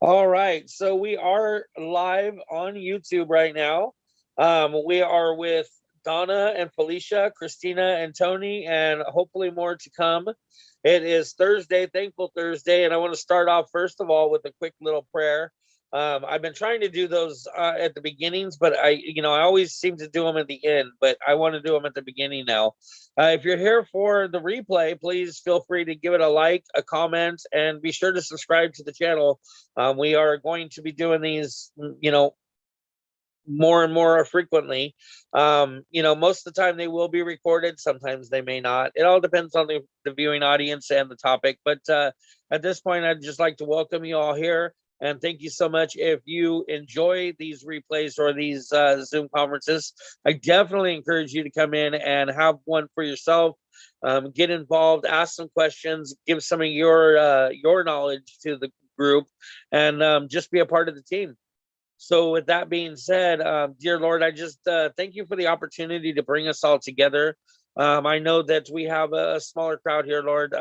All right, so we are live on YouTube right now. We are with Donna and Felicia, Christina and Tony, and hopefully more to come. It is Thursday, Thankful Thursday, and I want to start off first of all with a quick little prayer. I've been trying to do those at the beginnings, but I always seem to do them at the end. But I want to do them at the beginning now. If you're here for the replay, please feel free to give it a like, a comment, and be sure to subscribe to the channel. We are going to be doing these, more and more frequently. Most of the time they will be recorded. Sometimes they may not. It all depends on the viewing audience and the topic. But at this point, I'd just like to welcome you all here. And thank you so much. If you enjoy these replays or these Zoom conferences, I definitely encourage you to come in and have one for yourself. Get involved, ask some questions, give some of your knowledge to the group, and just be a part of the team. So with that being said, dear Lord, I just thank you for the opportunity to bring us all together. I know that we have a smaller crowd here, Lord.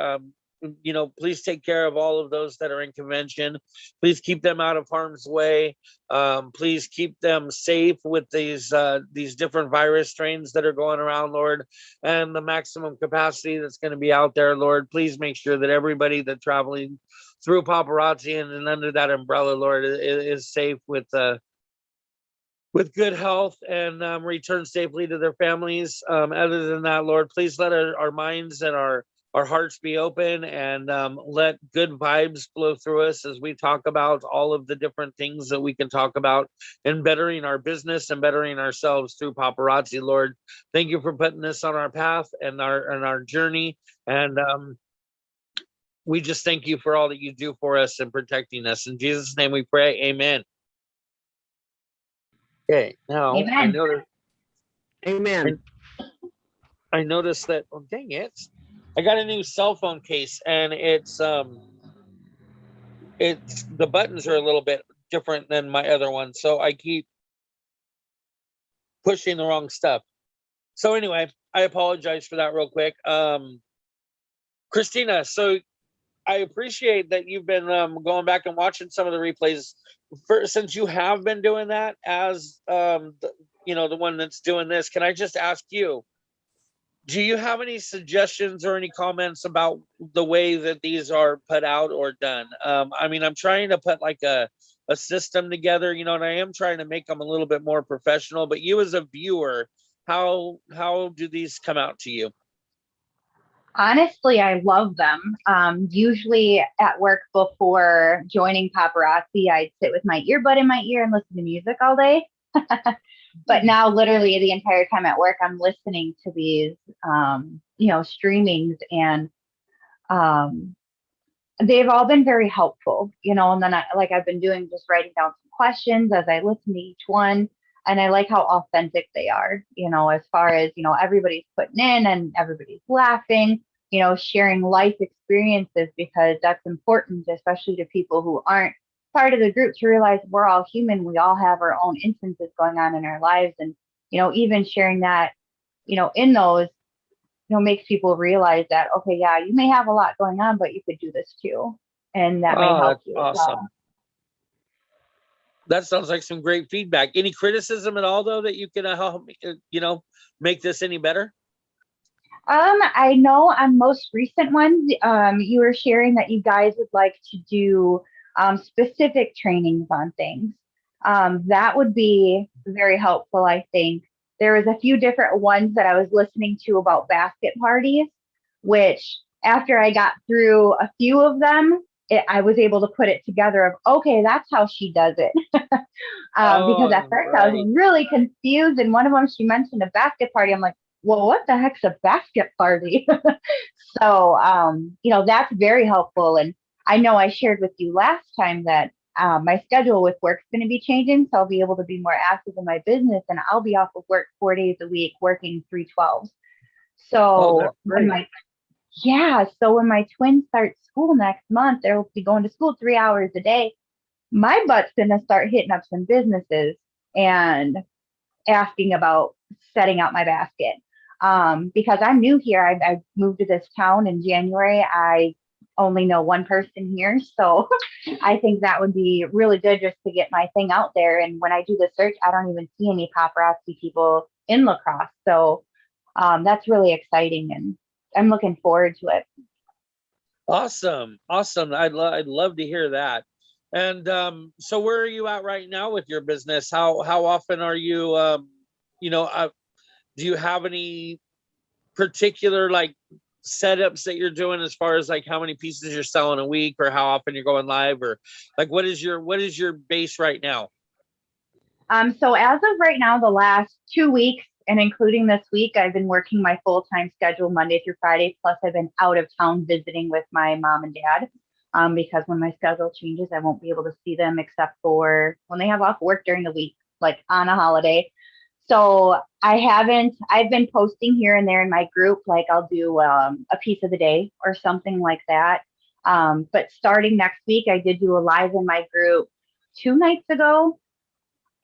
Please take care of all of those that are in convention. Please keep them out of harm's way. Please keep them safe with these different virus strains that are going around, Lord, and the maximum capacity that's going to be out there, Lord. Please make sure that everybody that's traveling through paparazzi and under that umbrella, Lord, is safe with good health and return safely to their families. Other than that, Lord, please let our minds and our hearts be open, and let good vibes flow through us as we talk about all of the different things that we can talk about in bettering our business and bettering ourselves through paparazzi, Lord. Thank you for putting this on our path and our journey. And we just thank you for all that you do for us and protecting us. In Jesus' name we pray, amen. Okay, now amen. I noticed. Amen. I noticed that, oh, dang it. I got a new cell phone case, and it's the buttons are a little bit different than my other one, so I keep pushing the wrong stuff. So anyway, I apologize for that real quick. Christina, so I appreciate that you've been going back and watching some of the replays since you have been doing that as the one that's doing this. Can I just ask you, do you have any suggestions or any comments about the way that these are put out or done? I'm trying to put like a system together, and I am trying to make them a little bit more professional. But you as a viewer, how do these come out to you? Honestly, I love them. Usually at work before joining paparazzi, I'd sit with my earbud in my ear and listen to music all day. But now literally the entire time at work, I'm listening to these, streamings, and they've all been very helpful, and then I've been doing, just writing down some questions as I listen to each one. And I like how authentic they are, as far as, everybody's putting in and everybody's laughing, sharing life experiences, because that's important, especially to people who aren't part of the group, to realize we're all human. We all have our own instances going on in our lives. And, even sharing that, in those, makes people realize that, okay, yeah, you may have a lot going on, but you could do this too. And that may help you. Awesome. Well. That sounds like some great feedback. Any criticism at all, though, that you can help me, make this any better? I know on most recent ones, you were sharing that you guys would like to do specific trainings on things. That would be very helpful, I think. There was a few different ones that I was listening to about basket parties, which after I got through a few of them, I was able to put it together of, okay, that's how she does it. Because at first I was really confused. And one of them, she mentioned a basket party. I'm like, well, what the heck's a basket party? So, that's very helpful. And I know I shared with you last time that my schedule with work's going to be changing. So I'll be able to be more active in my business, and I'll be off of work 4 days a week, working 3/12. So so when my twins start school next month, they'll be going to school 3 hours a day. My butt's going to start hitting up some businesses and asking about setting out my basket. Because I'm new here. I moved to this town in January. I only know one person here. So I think that would be really good just to get my thing out there. And when I do the search, I don't even see any paparazzi people in La Crosse. So that's really exciting, and I'm looking forward to it. Awesome. Awesome. I'd love to hear that. And so where are you at right now with your business? How often are you you know, do you have any particular like setups that you're doing as far as like how many pieces you're selling a week, or how often you're going live, or like what is your base right now? So as of right now, the last 2 weeks and including this week, I've been working my full-time schedule Monday through Friday. Plus I've been out of town visiting with my mom and dad. Because when my schedule changes, I won't be able to see them except for when they have off work during the week, like on a holiday. So I've been posting here and there in my group, like I'll do a piece of the day or something like that. But starting next week, I did do a live in my group 2 nights ago,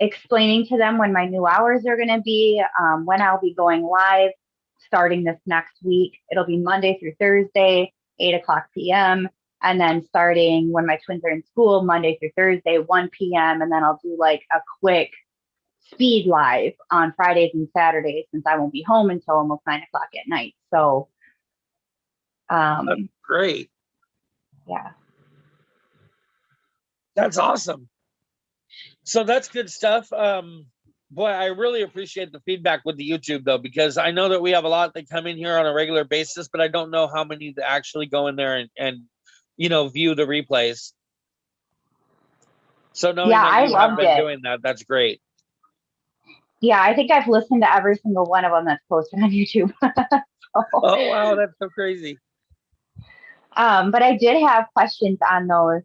explaining to them when my new hours are going to be, when I'll be going live starting this next week. It'll be Monday through Thursday, 8 o'clock p.m. And then starting when my twins are in school, Monday through Thursday, 1 p.m. And then I'll do like a quick speed live on Fridays and Saturdays, since I won't be home until almost 9 o'clock at night. So, That's great. yeah. That's awesome. So that's good stuff. Boy, I really appreciate the feedback with the YouTube though, because I know that we have a lot that come in here on a regular basis, but I don't know how many that actually go in there and you know, view the replays. So knowing Yeah, that I you have loved been it. doing that, that's great. Yeah, I think I've listened to every single one of them that's posted on YouTube. So, Oh wow, that's so crazy. but I did have questions on those,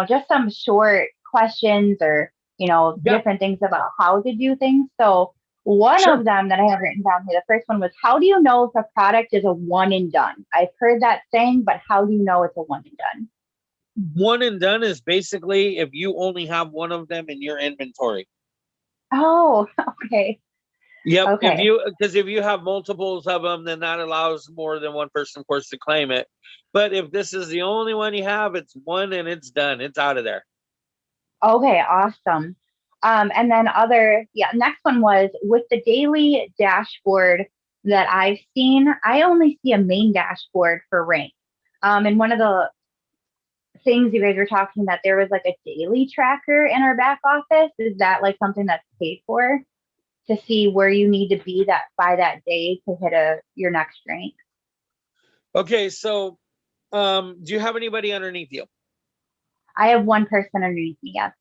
just some short questions or, Yeah, different things about how to do things. So one sure. of them that I have written down here, the first one was, how do you know if a product is a one and done? I've heard that saying, but how do you know it's a one and done? One and done is basically if you only have one of them in your inventory. Oh, okay. Yep. Okay. If you have multiples of them, then that allows more than one person, of course, to claim it. But if this is the only one you have, it's one and it's done. It's out of there. Okay, awesome. And then next one was with the daily dashboard that I've seen, I only see a main dashboard for rank. And one of the things you guys were talking that there was like a daily tracker in our back office. Is that like something that's paid for to see where you need to be that by that day to hit your next rank? Okay, so do you have anybody underneath you? I have one person underneath me. Yes.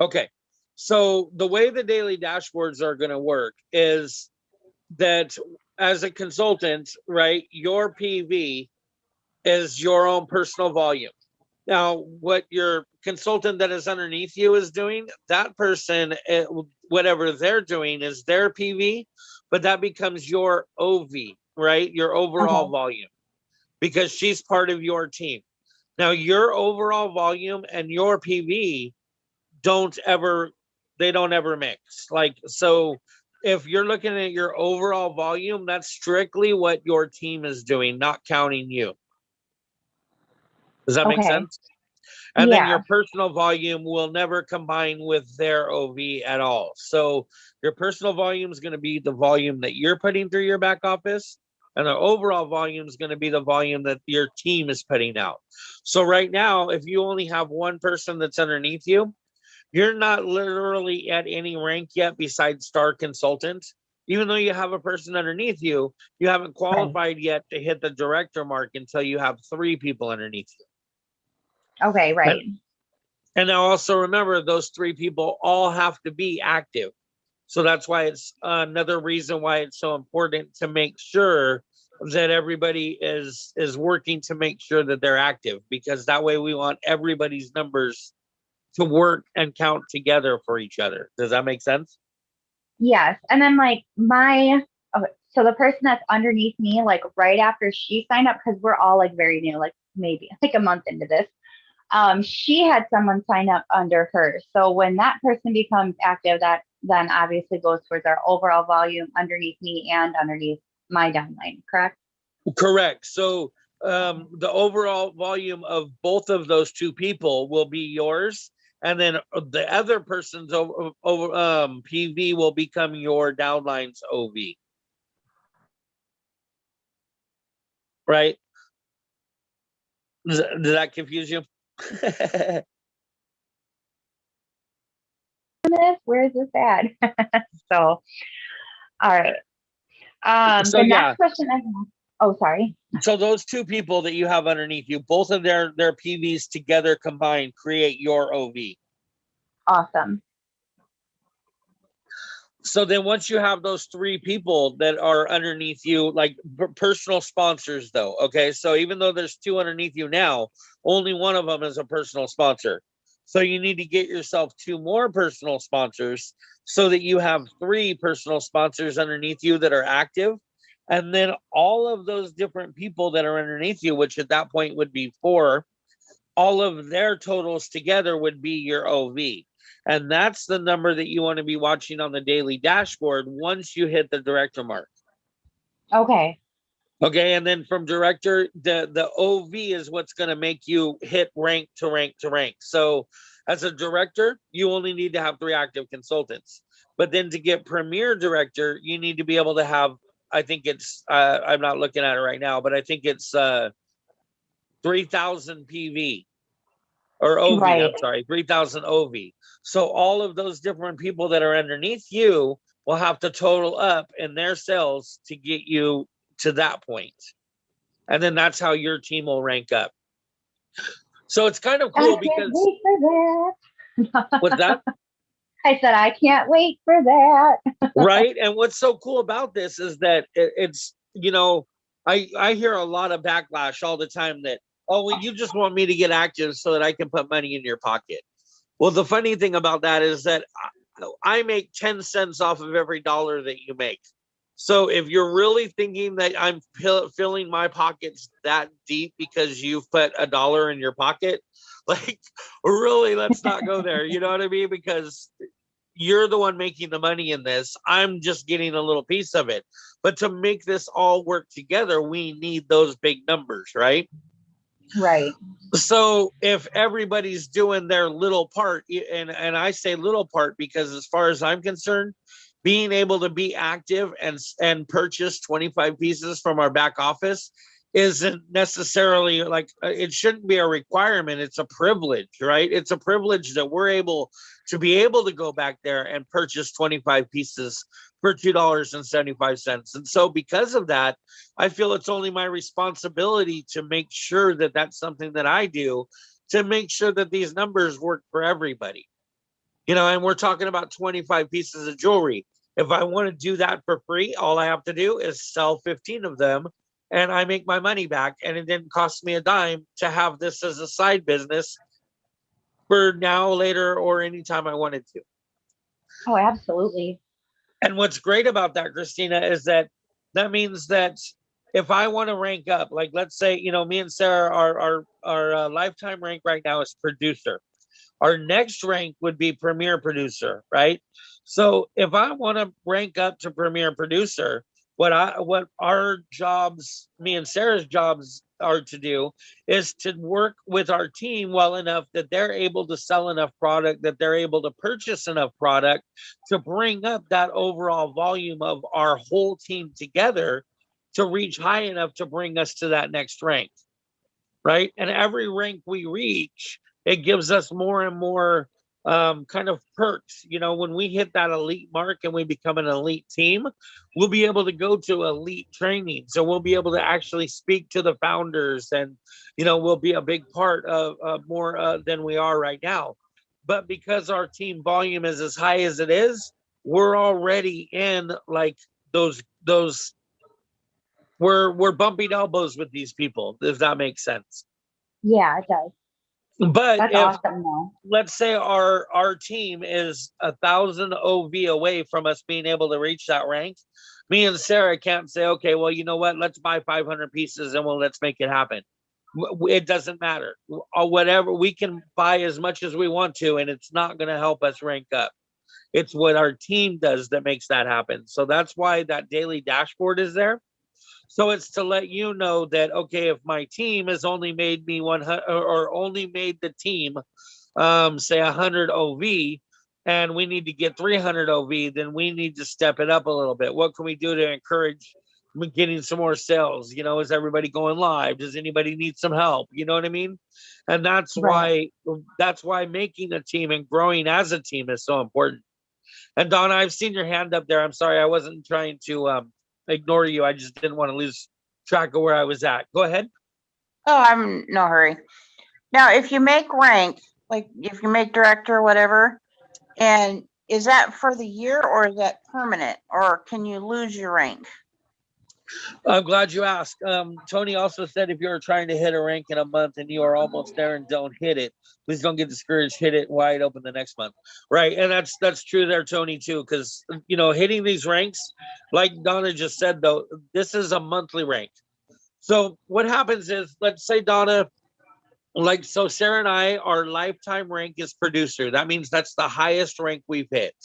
Okay. So the way the daily dashboards are going to work is that as a consultant, right, your PV is your own personal volume. Now, what your consultant that is underneath you is doing, that person, whatever they're doing is their PV, but that becomes your OV, right? Your overall Okay. volume, because she's part of your team. Now, your overall volume and your PV don't ever, they don't ever mix. Like, so if you're looking at your overall volume, that's strictly what your team is doing, not counting you. Does that make Okay. sense? And then your Yeah. personal volume will never combine with their OV at all. So your personal volume is going to be the volume that you're putting through your back office, and the overall volume is going to be the volume that your team is putting out. So right now, if you only have one person that's underneath you, you're not literally at any rank yet besides star consultant. Even though you have a person underneath you, you haven't Right. qualified yet to hit the director mark until you have 3 people underneath you. Okay. And Right. And now also remember, those 3 people all have to be active. So that's why it's another reason why it's so important to make sure that everybody is working to make sure that they're active, because that way we want everybody's numbers to work and count together for each other. Does that make sense? Yes. And then like so the person that's underneath me, like right after she signed up, because we're all like very new, like maybe like a month into this, she had someone sign up under her. So when that person becomes active, that then obviously goes towards our overall volume underneath me and underneath my downline, correct? Correct. So the overall volume of both of those two people will be yours, and then the other person's PV will become your downline's OV. Right? Does that confuse you? Where is this at? So, all right. So The yeah. next question I have. Oh, sorry. So those two people that you have underneath you, both of their PVs together combined create your OV. Awesome. So then once you have those three people that are underneath you, like personal sponsors though, okay? So even though there's two underneath you now, only one of them is a personal sponsor. So you need to get yourself two more personal sponsors so that you have three personal sponsors underneath you that are active. And then all of those different people that are underneath you, which at that point would be four, all of their totals together would be your OV. And that's the number that you want to be watching on the daily dashboard once you hit the director mark. Okay. Okay. And then from director, the OV is what's going to make you hit rank to rank to rank. So as a director, you only need to have 3 active consultants. But then to get premier director, you need to be able to have, I think it's, I'm not looking at it right now, but I think it's 3,000 PV. Or OV, Right. I'm sorry, 3,000 OV. So all of those different people that are underneath you will have to total up in their sales to get you to that point. And then that's how your team will rank up. So it's kind of cool because... wait for that. What's that? I said, I can't wait for that. Right? And what's so cool about this is that it's, you know, I hear a lot of backlash all the time that, oh, well, you just want me to get active so that I can put money in your pocket. Well, the funny thing about that is that I make 10 cents off of every dollar that you make. So if you're really thinking that I'm filling my pockets that deep because you've put $1 in your pocket, like, really, let's not go there. You know what I mean? Because you're the one making the money in this. I'm just getting a little piece of it. But to make this all work together, we need those big numbers, right? Right. So if everybody's doing their little part, and I say little part because as far as I'm concerned, being able to be active and purchase 25 pieces from our back office isn't necessarily like, it shouldn't be a requirement. It's a privilege, right? It's a privilege that we're able to go back there and purchase 25 pieces for $2.75. And so because of that, I feel it's only my responsibility to make sure that that's something that I do to make sure that these numbers work for everybody. You know, and we're talking about 25 pieces of jewelry. If I want to do that for free, all I have to do is sell 15 of them and I make my money back. And it didn't cost me a dime to have this as a side business for now, later, or anytime I wanted to. Oh, absolutely. And what's great about that, Christina, is that means that if I want to rank up, like let's say, you know, me and Sarah, our lifetime rank right now is producer. Our next rank would be premier producer, right? So if I want to rank up to premier producer, what our jobs, me and Sarah's jobs are to do is to work with our team well enough that they're able to sell enough product, that they're able to purchase enough product to bring up that overall volume of our whole team together to reach high enough to bring us to that next rank, right? And every rank we reach, it gives us more and more kind of perks. You know, when we hit that elite mark and we become an elite team, we'll be able to go to elite training. So we'll be able to actually speak to the founders and, you know, we'll be a big part of more than we are right now. But because our team volume is as high as it is, we're already in like those we're bumping elbows with these people, if that makes sense. Yeah, it does. But that's awesome, though. Let's say our team is 1,000 OV away from us being able to reach that rank, me and Sarah can't say, okay, well, you know what, let's buy 500 pieces and let's make it happen. It doesn't matter. Whatever, we can buy as much as we want to, and it's not going to help us rank up. It's what our team does that makes that happen. So that's why that daily dashboard is there. So it's to let you know that, okay, if my team has only made me 100 or only made the team, say 100 OV, and we need to get 300 OV, then we need to step it up a little bit. What can we do to encourage getting some more sales? You know, is everybody going live? Does anybody need some help? You know what I mean? And Right. that's why making a team and growing as a team is so important. And Donna, I've seen your hand up there. I'm sorry, I wasn't trying to ignore you. I just didn't want to lose track of where I was at. Go ahead. Oh, I'm no hurry. Now, if you make rank, like if you make director or whatever, and is that for the year or is that permanent, or can you lose your rank? I'm glad you asked. Tony also said if you're trying to hit a rank in a month and you are almost there and don't hit it, please don't get discouraged. Hit it wide open the next month, right? And that's true there, Tony, too, because you know hitting these ranks, like Donna just said, though, this is a monthly rank. So what happens is, let's say Donna, like so, Sarah and I, our lifetime rank is producer. That means that's the highest rank we've hit.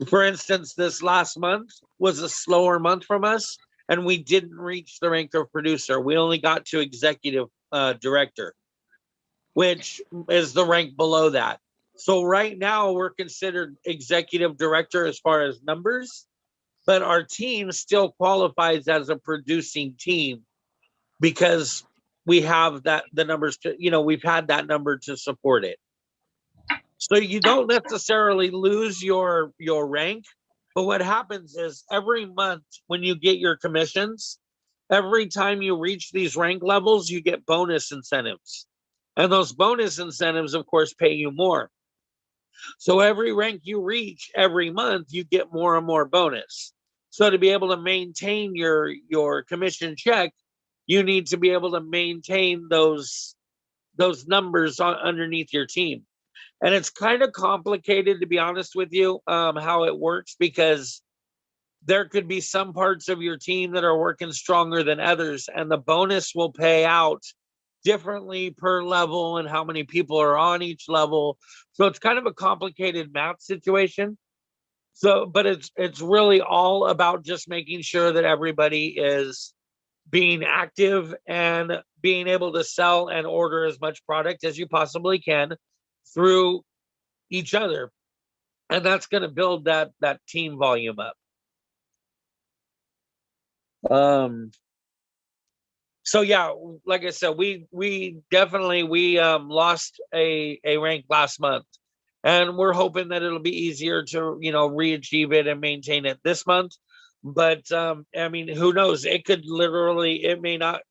For instance, this last month was a slower month from us, and we didn't reach the rank of producer. We only got to executive director, which is the rank below that. So right now we're considered executive director as far as numbers, but our team still qualifies as a producing team because we have the numbers to, you know, we've had that number to support it. So you don't necessarily lose your rank, but what happens is every month when you get your commissions, every time you reach these rank levels, you get bonus incentives. And those bonus incentives, of course, pay you more. So every rank you reach every month, you get more and more bonus. So to be able to maintain your commission check, you need to be able to maintain those numbers underneath your team. And it's kind of complicated, to be honest with you, how it works, because there could be some parts of your team that are working stronger than others, and the bonus will pay out differently per level and how many people are on each level. So it's kind of a complicated math situation. So, but it's really all about just making sure that everybody is being active and being able to sell and order as much product as you possibly can through each other, and that's going to build that team volume up. So yeah, like I said, we definitely lost a rank last month, and we're hoping that it'll be easier to, you know, re-achieve it and maintain it this month. But I mean, who knows? It could literally, it may not.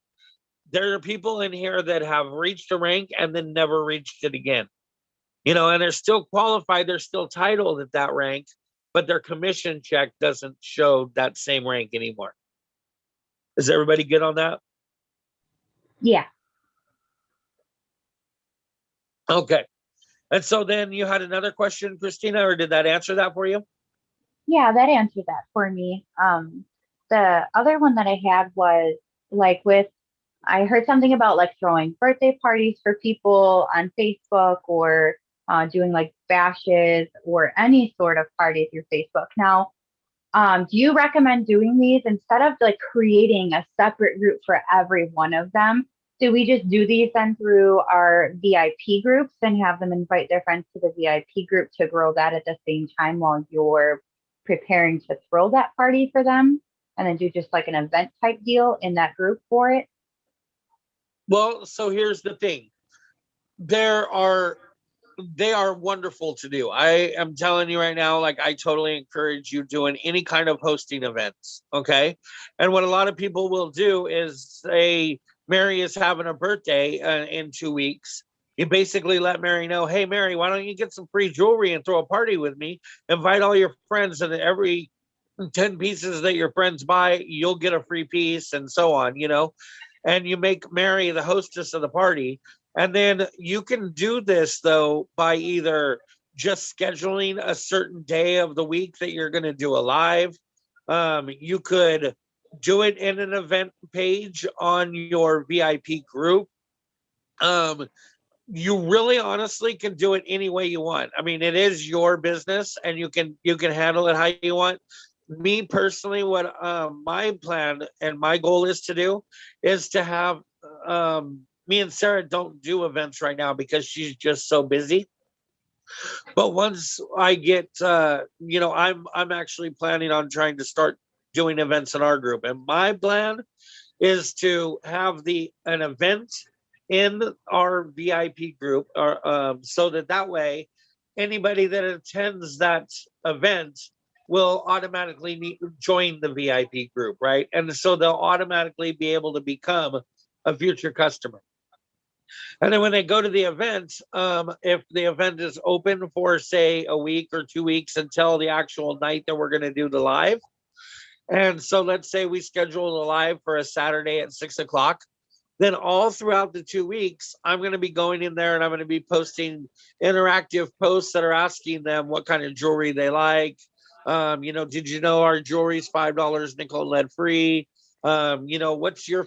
There are people in here that have reached a rank and then never reached it again. You know, and they're still qualified, they're still titled at that rank, but their commission check doesn't show that same rank anymore. Is everybody good on that? Yeah. Okay. And so then you had another question, Christina, or did that answer that for you? Yeah, that answered that for me. The other one that I had was like I heard something about like throwing birthday parties for people on Facebook or doing like bashes or any sort of party through Facebook. Now, do you recommend doing these instead of like creating a separate group for every one of them? Do we just do these then through our VIP groups and have them invite their friends to the VIP group to grow that at the same time while you're preparing to throw that party for them? And then do just like an event type deal in that group for it? Well, so here's the thing. They are wonderful to do. I am telling you right now, like, I totally encourage you doing any kind of hosting events. Okay. And what a lot of people will do is say Mary is having a birthday in 2 weeks. You basically let Mary know, hey, Mary, why don't you get some free jewelry and throw a party with me? Invite all your friends, and every 10 pieces that your friends buy, you'll get a free piece, and so on, you know, and you make Mary the hostess of the party. And then you can do this, though, by either just scheduling a certain day of the week that you're going to do a live. You could do it in an event page on your VIP group. You really honestly can do it any way you want. I mean, it is your business, and you can handle it how you want. me personally, what my plan and my goal is to do is to have me and Sarah don't do events right now because she's just so busy. But once I get I'm actually planning on trying to start doing events in our group. And my plan is to have an event in our VIP group, or so that way anybody that attends that event will automatically join the VIP group, right? And so they'll automatically be able to become a future customer. And then when they go to the event, if the event is open for, say, a week or 2 weeks until the actual night that we're going to do the live. And so let's say we schedule a live for a Saturday at 6 o'clock. Then all throughout the 2 weeks, I'm going to be going in there and I'm going to be posting interactive posts that are asking them what kind of jewelry they like. Did you know our jewelry is $5 nickel and lead free? What's your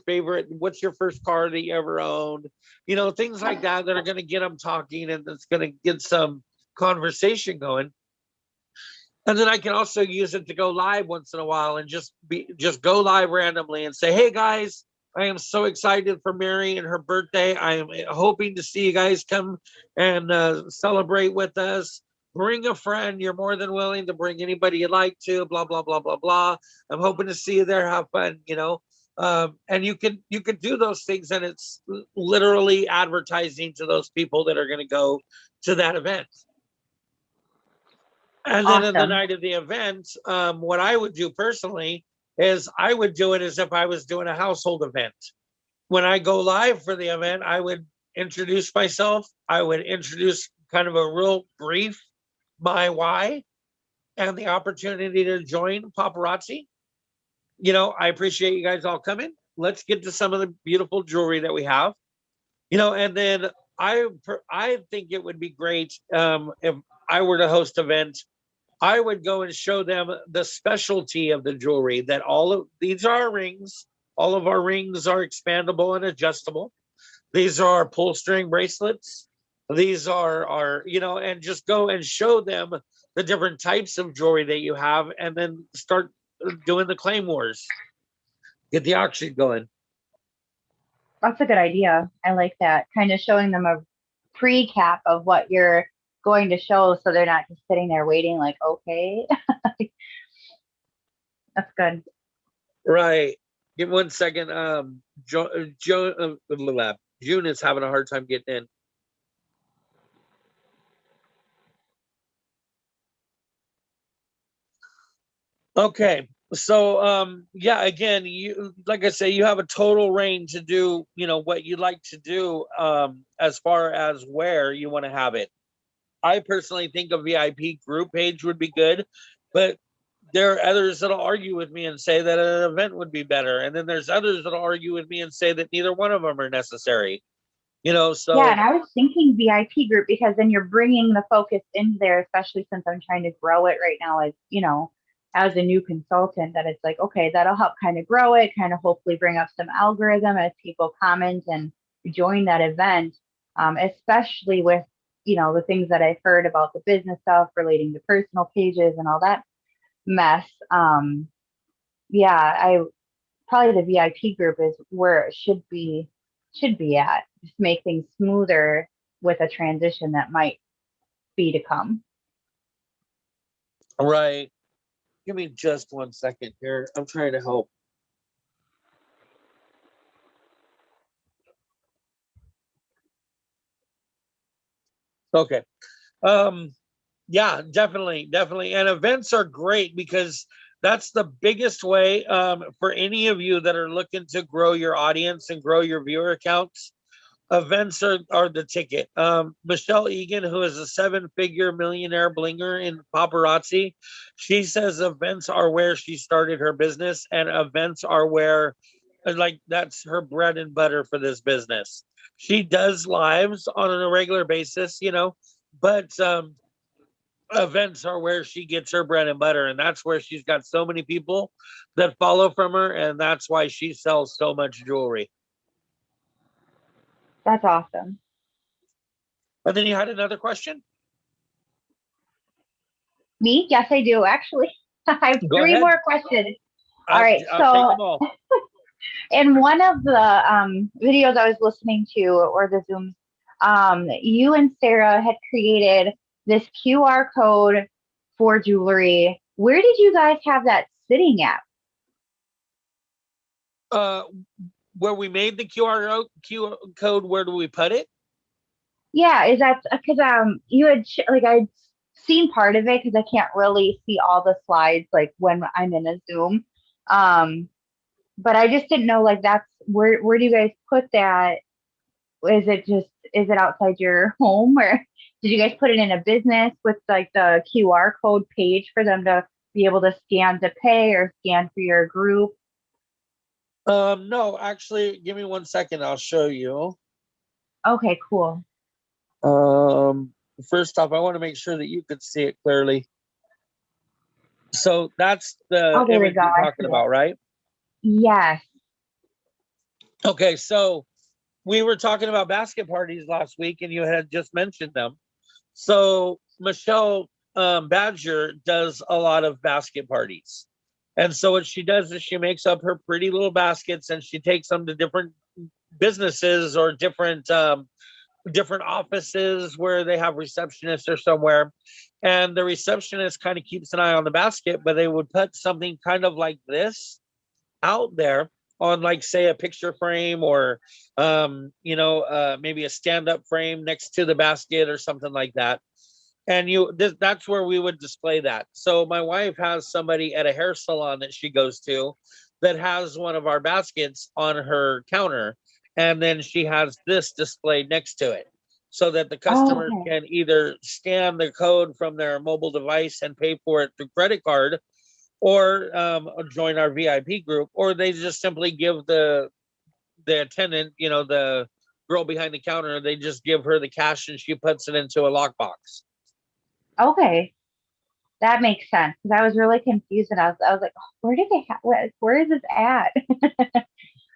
first car that you ever owned? Things like that are going to get them talking, and it's going to get some conversation going. And then I can also use it to go live once in a while and just go live randomly and say, hey guys, I am so excited for Mary and her birthday. I am hoping to see you guys come and celebrate with us. Bring a friend. You're more than willing to bring anybody you like to, blah, blah, blah, blah, blah. I'm hoping to see you there. Have fun, and you can do those things, and it's literally advertising to those people that are going to go to that event. And then on the Awesome. night of the event, what I would do personally is I would do it as if I was doing a household event. When I go live for the event, I would introduce myself. I would introduce kind of a real brief my why and the opportunity to join paparazzi. I appreciate you guys all coming. Let's get to some of the beautiful jewelry that we have. And then I think it would be great if I were to host event. I would go and show them the specialty of the jewelry, that all of these are our rings. All of our rings are expandable and adjustable. These are our pull string bracelets. These are and just go and show them the different types of jewelry that you have, and then start doing the claim wars. Get the auction going. That's a good idea. I like that. Kind of showing them a pre-cap of what you're going to show, so they're not just sitting there waiting like, okay. That's good. Right. Give me 1 second. June is having a hard time getting in. Okay. So again, you, like I say, you have a total range to do, what you like to do as far as where you want to have it. I personally think a VIP group page would be good, but there are others that'll argue with me and say that an event would be better. And then there's others that'll argue with me and say that neither one of them are necessary. So Yeah, and I was thinking VIP group because then you're bringing the focus into there, especially since I'm trying to grow it right now as a new consultant, that it's like, okay, that'll help kind of grow it, kind of hopefully bring up some algorithm as people comment and join that event, especially with, the things that I've heard about the business stuff relating to personal pages and all that mess. Yeah, probably the VIP group is where it should be at. Just make things smoother with a transition that might be to come. right. Give me just 1 second here. I'm trying to help. Okay. Yeah, definitely. And events are great because that's the biggest way for any of you that are looking to grow your audience and grow your viewer accounts. Events are the ticket. Michelle Egan, who is a 7-figure millionaire blinger in paparazzi, she says events are where she started her business, and events are where, like, that's her bread and butter for this business. She does lives on a regular basis, but events are where she gets her bread and butter, and that's where she's got so many people that follow from her, and that's why she sells so much jewelry. That's awesome. And then you had another question? Me? Yes, I do, actually. I have Go three ahead. more questions. All right. I'll take So them all. in one of the videos I was listening to, or the Zooms, you and Sarah had created this QR code for jewelry. Where did you guys have that sitting at? Where we made the QR code, where do we put it? Yeah, is that because you had like I'd seen part of it because I can't really see all the slides like when I'm in a Zoom. Um, but I just didn't know like that's where do you guys put that? Is it outside your home, or did you guys put it in a business with like the QR code page for them to be able to scan to pay or scan for your group? No, actually, give me 1 second. I'll show you. Okay, cool. First off, I want to make sure that you could see it clearly. So that's the Oh, there we image go. you're I talking see about, it. right? Yes. Okay, so we were talking about basket parties last week, and you had just mentioned them. So Michelle Badger does a lot of basket parties. And so what she does is she makes up her pretty little baskets and she takes them to different businesses or different offices where they have receptionists or somewhere. And the receptionist kind of keeps an eye on the basket, but they would put something kind of like this out there on, like, say, a picture frame or maybe a stand-up frame next to the basket or something like that. And that's where we would display that. So my wife has somebody at a hair salon that she goes to that has one of our baskets on her counter, and then she has this displayed next to it so that the Oh, customer okay. can either scan the code from their mobile device and pay for it through credit card, or join our VIP group, or they just simply give the attendant, the girl behind the counter, they just give her the cash and she puts it into a lockbox. Okay. That makes sense because I was really confused and I was like, oh, where did they have? Where is this at?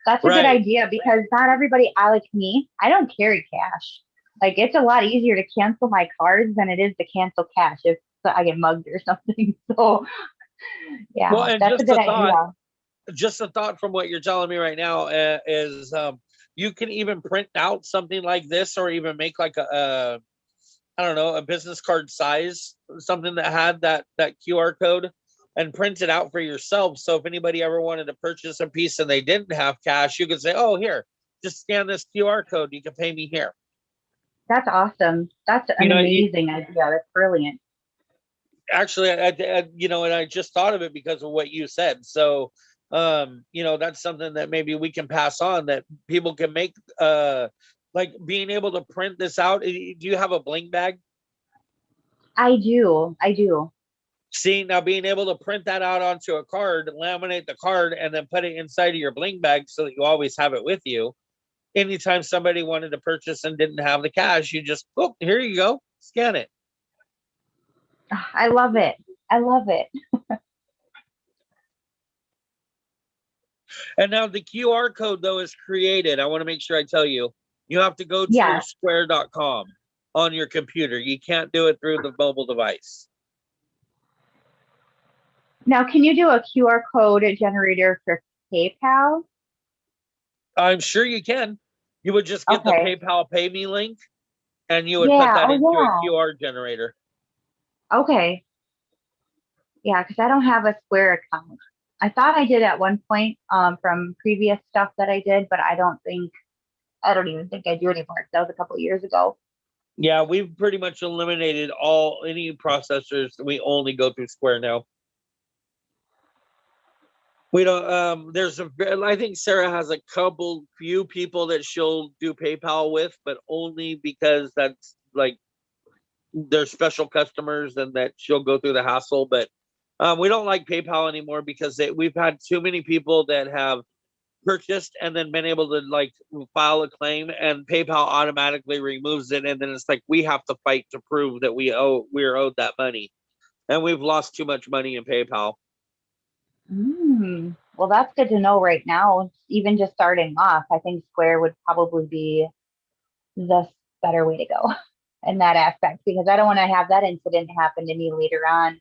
That's a good Right. idea because not everybody, I like me, I don't carry cash. Like it's a lot easier to cancel my cards than it is to cancel cash if I get mugged or something. So Well, yeah, and that's a good idea. just a thought from what you're telling me right now is you can even print out something like this, or even make like a I don't know, a business card size, something that had that QR code, and print it out for yourself. So if anybody ever wanted to purchase a piece and they didn't have cash, you could say, "Oh, here, just scan this QR code. You can pay me here." That's awesome. That's You an know, amazing idea. That's brilliant. actually, and I just thought of it because of what you said. So, that's something that maybe we can pass on, that people can make, like being able to print this out. Do you have a bling bag? I do. I do. See, now being able to print that out onto a card, laminate the card, and then put it inside of your bling bag so that you always have it with you. Anytime somebody wanted to purchase and didn't have the cash, you just, oh, here you go, scan it. I love it. I love it. And now the QR code, though, is created. I want to make sure I tell you, you have to go to Yes. square.com on your computer. You can't do it through the mobile device. Now, can you do a QR code generator for PayPal? I'm sure you can. You would just get the Okay. PayPal Pay Me link and you would put Yeah. that into a Oh, QR generator. yeah. Okay. Yeah, because I don't have a Square account. I thought I did at one point from previous stuff that I did, but I don't even think I do anymore. That was a couple of years ago. Yeah, we've pretty much eliminated any processors. We only go through Square now. We don't. I think Sarah has a few people that she'll do PayPal with, but only because that's like they're special customers and that she'll go through the hassle. But we don't like PayPal anymore because we've had too many people that have purchased and then been able to like file a claim, and PayPal automatically removes it, and then it's like we have to fight to prove that we're owed that money, and we've lost too much money in PayPal. Well, that's good to know right now. Even just starting off, I think Square would probably be the better way to go in that aspect because I don't want to have that incident happen to me later on.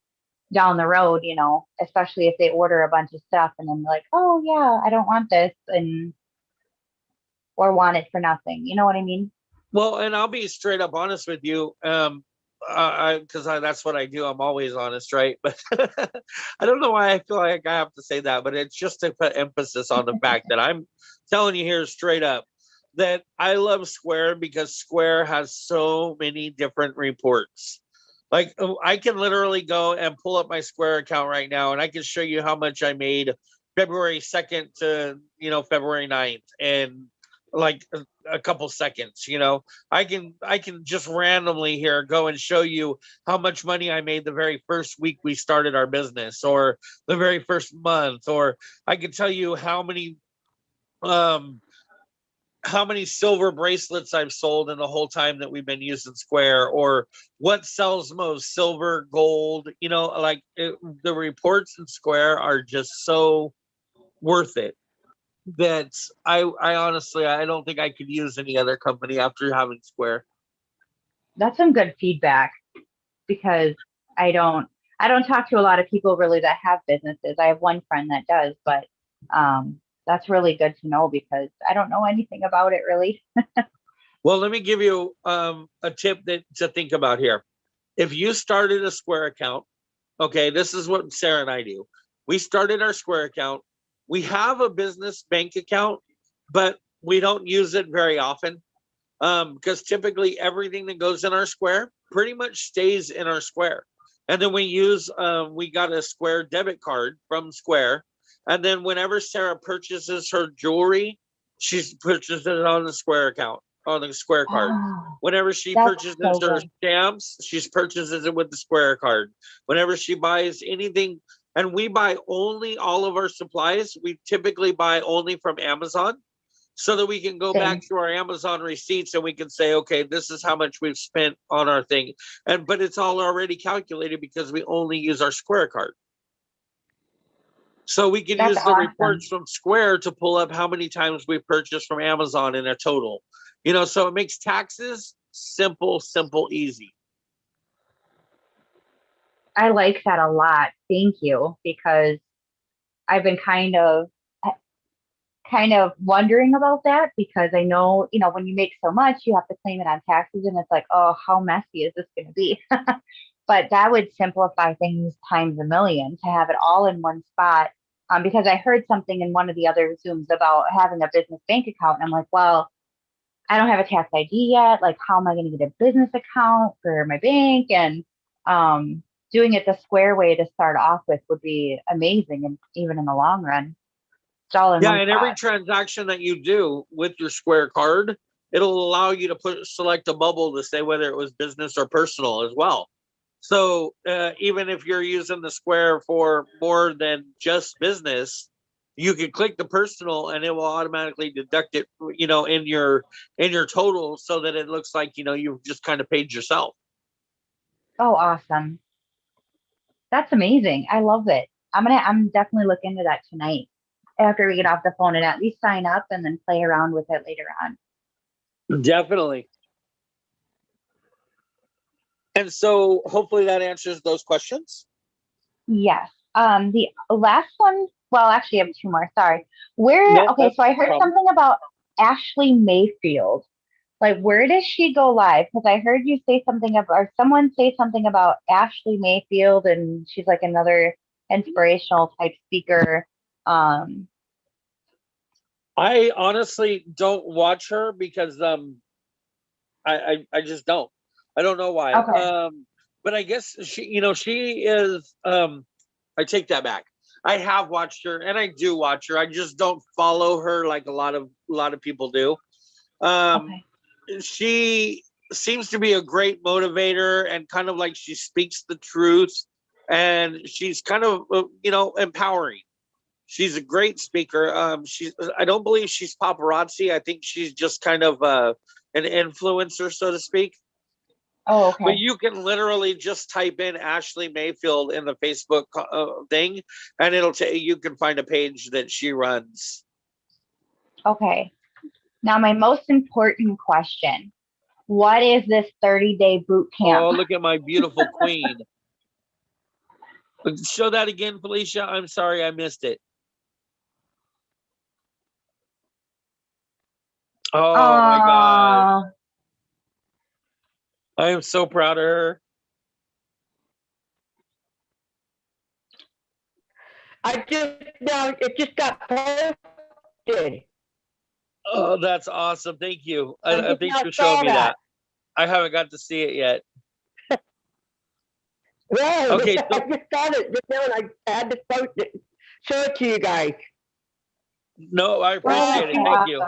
down the road, you know, especially if they order a bunch of stuff and then they're like, oh yeah, I don't want this, and or want it for nothing. You know what I mean? Well, and I'll be straight up honest with you. Because that's what I do. I'm always honest, right? But I don't know why I feel like I have to say that, but it's just to put emphasis on the fact that I'm telling you here straight up that I love Square because Square has so many different reports. Like I can literally go and pull up my Square account right now, and I can show you how much I made February 2nd to February 9th, and like a couple seconds. I can just randomly here go and show you how much money I made the very first week we started our business, or the very first month, or I can tell you um how many silver bracelets I've sold in the whole time that we've been using Square, or what sells most, silver, gold. The reports in Square are just so worth it that I honestly, I don't think I could use any other company after having Square. That's some good feedback, because I don't I don't talk to a lot of people really that have businesses. I have one friend that does, but that's really good to know because I don't know anything about it really. Well, let me give you a tip to think about here. If you started a Square account, okay, this is what Sarah and I do. We started our Square account. We have a business bank account, but we don't use it very often, because typically everything that goes in our Square pretty much stays in our Square. And then we got a Square debit card from Square. And then whenever Sarah purchases her jewelry, she's purchases it on the Square account, on the Square card. Oh, Whenever she that's purchases so her good. stamps, she purchases it with the Square card. Whenever she buys anything, and we buy only all of our supplies, we typically buy only from Amazon, so that we can go back Same. to our Amazon receipts and we can say, okay, this is how much we've spent on our thing. But it's all already calculated because we only use our Square card. So we can That's use the awesome. reports from Square to pull up how many times we purchased from Amazon in a total. So it makes taxes simple, easy. I like that a lot. Thank you, because I've been kind of wondering about that, because I know, when you make so much, you have to claim it on taxes, and it's like, oh, how messy is this going to be? But that would simplify things times a million to have it all in one spot. Because I heard something in one of the other Zooms about having a business bank account. And I'm like, well, I don't have a tax ID yet. Like, how am I going to get a business account for my bank? And doing it the Square way to start off with would be amazing. And even in the long run, it's all in Yeah, one and every spot. transaction that you do with your Square card, it'll allow you to select a bubble to say whether it was business or personal as well. So even if you're using the Square for more than just business, you can click the personal, and it will automatically deduct it, in your total, so that it looks like you've just kind of paid yourself. Oh, awesome. That's amazing. I love it. I'm definitely looking into that tonight after we get off the phone, and at least sign up and then play around with it later on. Definitely. And so hopefully that answers those questions. Yes. The last one, well, actually I have two more, sorry. No, Okay, that's so I no heard problem. something about Ashley Mayfield. Like, where does she go live? Because I heard you say something about, or someone say something about Ashley Mayfield, and she's like another inspirational type speaker. I honestly don't watch her because I just don't. I don't know why. Okay. But I guess she is I take that back. I have watched her, and I do watch her. I just don't follow her like a lot of people do. Um Okay. she seems to be a great motivator, and kind of like she speaks the truth, and she's kind of empowering. She's a great speaker. I don't believe she's paparazzi. I think she's just kind of an influencer, so to speak. Oh, But okay. you can literally just type in Ashley Mayfield in the Facebook thing, and you can find a page that she runs. Okay. Now, my most important question. What is this 30-day boot camp? Oh, look at my beautiful queen. Show that again, Felicia. I'm sorry, I missed it. Oh my God. Oh, I am so proud of her. It just got posted. Oh, that's awesome. Thank you. I just Thanks now for showing saw me that. that. I haven't got to see it yet. Well, Okay, I so just got it just now and I had to post it, show it to you guys. no, I oh, appreciate that's it. so Thank you.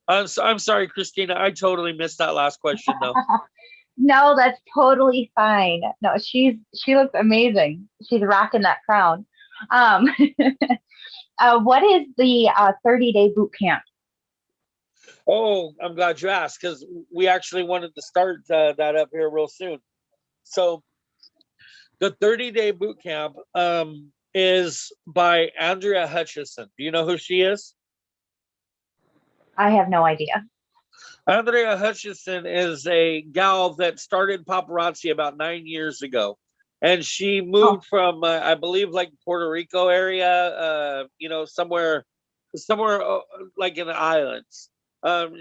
awesome. I'm sorry, Christina. I totally missed that last question though. No, that's totally fine. No, she looks amazing. She's rocking that crown. Um, what is the 30-day boot camp? Oh, I'm glad you asked because we actually wanted to start that up here real soon. So the 30-day boot camp is by Andrea Hutchison. Do you know who she is? I have no idea. Andrea Hutchison is a gal that started paparazzi about 9 years ago. And she moved from, I believe, like Puerto Rico area, somewhere like in the islands.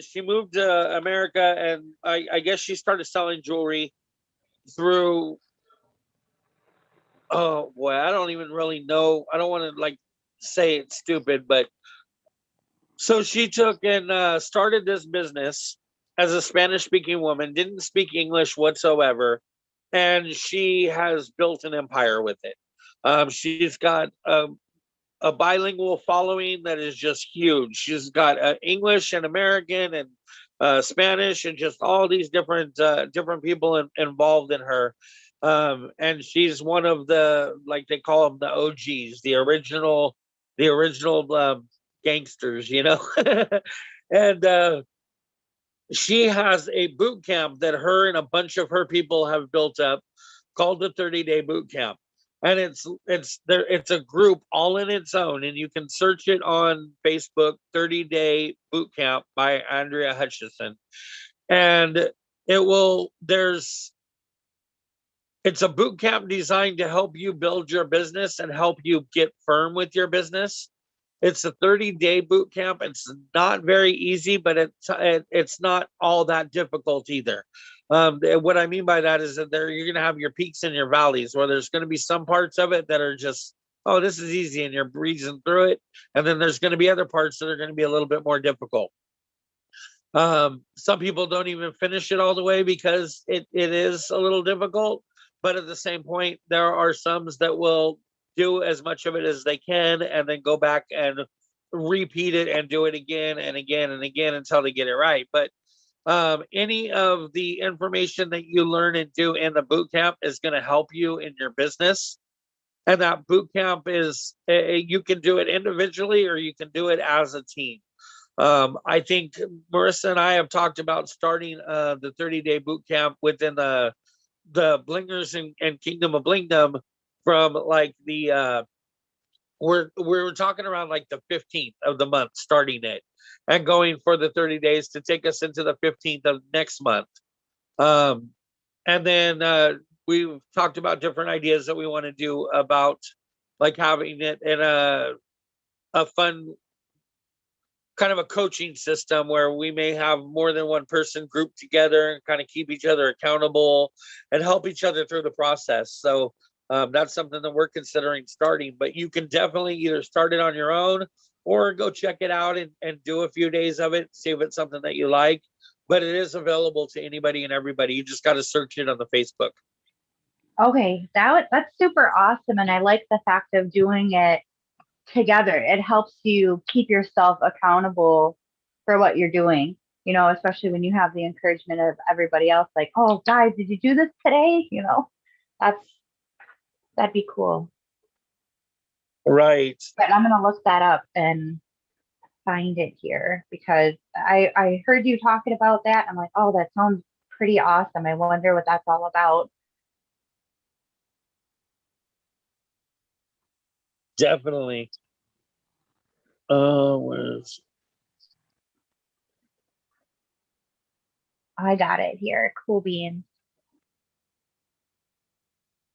She moved to America, and I guess she started selling jewelry through. Oh boy, I don't even really know. I don't want to like say it's stupid, but so she took and started this business as a Spanish speaking woman, didn't speak English whatsoever, and she has built an empire with it. She's got a bilingual following that is just huge. She's got English and American and Spanish and just all these different people involved in her. And she's one of the, like they call them, the OGs, the original gangsters, and she has a boot camp that her and a bunch of her people have built up called the 30-day boot camp. And it's a group all in its own, and you can search it on Facebook. 30-day boot camp by Andrea Hutchison. And it's a boot camp designed to help you build your business and help you get firm with your business. It's a 30-day boot camp. It's not very easy, but it's not all that difficult either. What I mean by that is that you're going to have your peaks and your valleys, where there's going to be some parts of it that are just, oh, this is easy, and you're breezing through it. And then there's going to be other parts that are going to be a little bit more difficult. Some people don't even finish it all the way because it is a little difficult. But at the same point, there are some that will do as much of it as they can and then go back and repeat it and do it again and again and again until they get it right. But any of the information that you learn and do in the boot camp is going to help you in your business. And that boot camp is, you can do it individually or you can do it as a team. I think Marissa and I have talked about starting the 30-day boot camp within the Blingers and Kingdom of Blingdom from like the we're talking around like the 15th of the month, starting it and going for the 30 days to take us into the 15th of next month. And then we've talked about different ideas that we want to do about like having it in a fun kind of a coaching system where we may have more than one person grouped together and kind of keep each other accountable and help each other through the process. So that's something that we're considering starting, but you can definitely either start it on your own or go check it out and do a few days of it, see if it's something that you like. But it is available to anybody and everybody. You just got to search it on the Facebook. Okay, that's super awesome, and I like the fact of doing it together. It helps you keep yourself accountable for what you're doing, especially when you have the encouragement of everybody else, like, oh, guys, did you do this today? That'd be cool. Right. But I'm going to look that up and find it here because I heard you talking about that. I'm like, oh, that sounds pretty awesome. I wonder what that's all about. Definitely. Where's I got it here. Cool beans.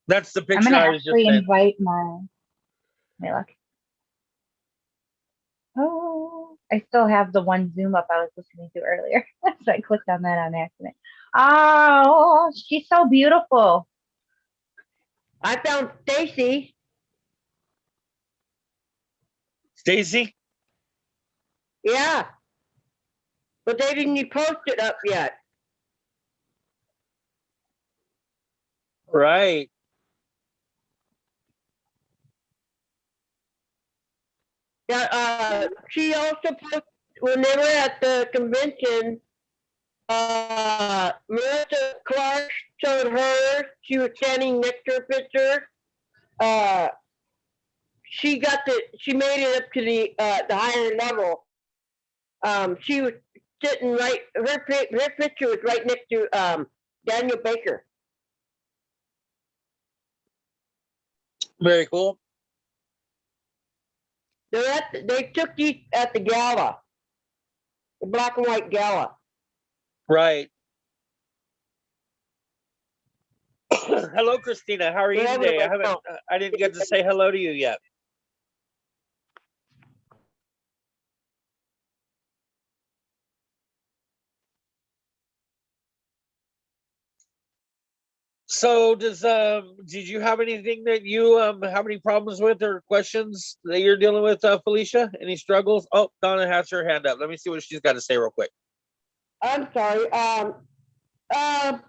That's the I'm picture gonna I was just actually in. invite my. Let me look. Oh, I still have the one Zoom up I was listening to earlier, so I clicked on that on accident. Oh, she's so beautiful. I found Stacy. Stacy? Yeah, but they didn't post it up yet. Right. Yeah, she also posted when they were at the convention. Marissa Clark showed her. She was standing next to her picture. She made it up to the higher level. She was sitting right. Her picture was right next to Daniel Baker. Very cool. They took these at the gala, the black and white gala. Right. Hello, Christina. How are you They're over today? right now. I didn't get to say hello to you yet. So did you have anything that you have any problems with or questions that you're dealing with, Felicia? Any struggles? Oh, Donna has her hand up. Let me see what she's got to say real quick. I'm sorry. I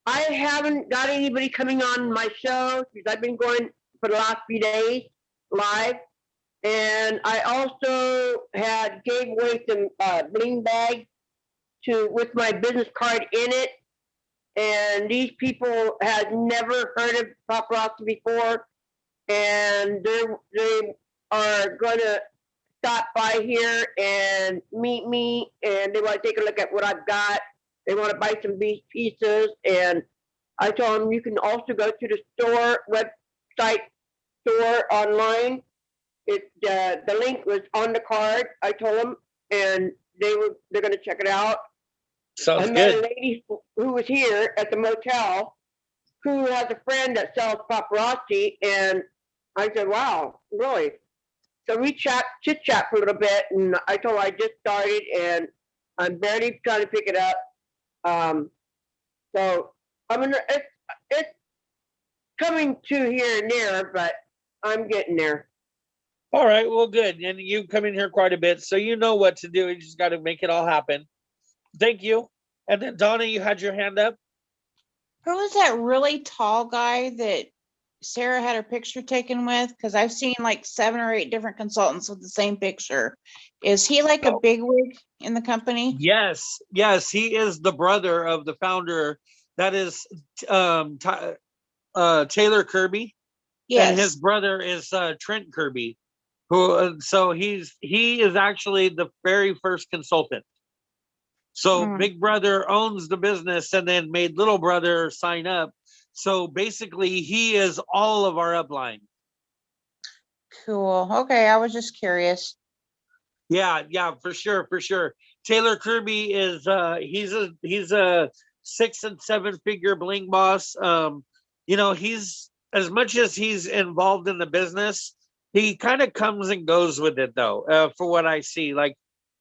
haven't got anybody coming on my show because I've been going for the last few days live. And I also gave away some bling bags with my business card in it. And these people had never heard of paparazzi before, and they are going to stop by here and meet me, and they want to take a look at what I've got. They want to buy some pieces, and I told them you can also go to the website store online. The link was on the card. I told them, and they're going to check it out. Sounds I met good. a lady who was here at the motel who has a friend that sells paparazzi, and I said, "Wow, really?" So we chit chat for a little bit, and I told her I just started, and I'm barely trying to pick it up. So I mean, it's coming to here and there, but I'm getting there. All right, well, good. And you come in here quite a bit, so you know what to do. You just got to make it all happen. Thank you. And then Donna, you had your hand up. Who was that really tall guy that Sarah had her picture taken with? Because I've seen like 7 or 8 different consultants with the same picture. Is he like a bigwig in the company? Yes, he is the brother of the founder. That is Taylor Kirby. Yes. And his brother is Trent Kirby, who so he is actually the very first consultant. So Big Brother owns the business and then made Little Brother sign up. So basically, he is all of our upline. Cool. Okay, I was just curious. Yeah, for sure. Taylor Kirby is he's a 6 and 7 figure bling boss. He's as much as he's involved in the business, he kind of comes and goes with it though. For what I see, like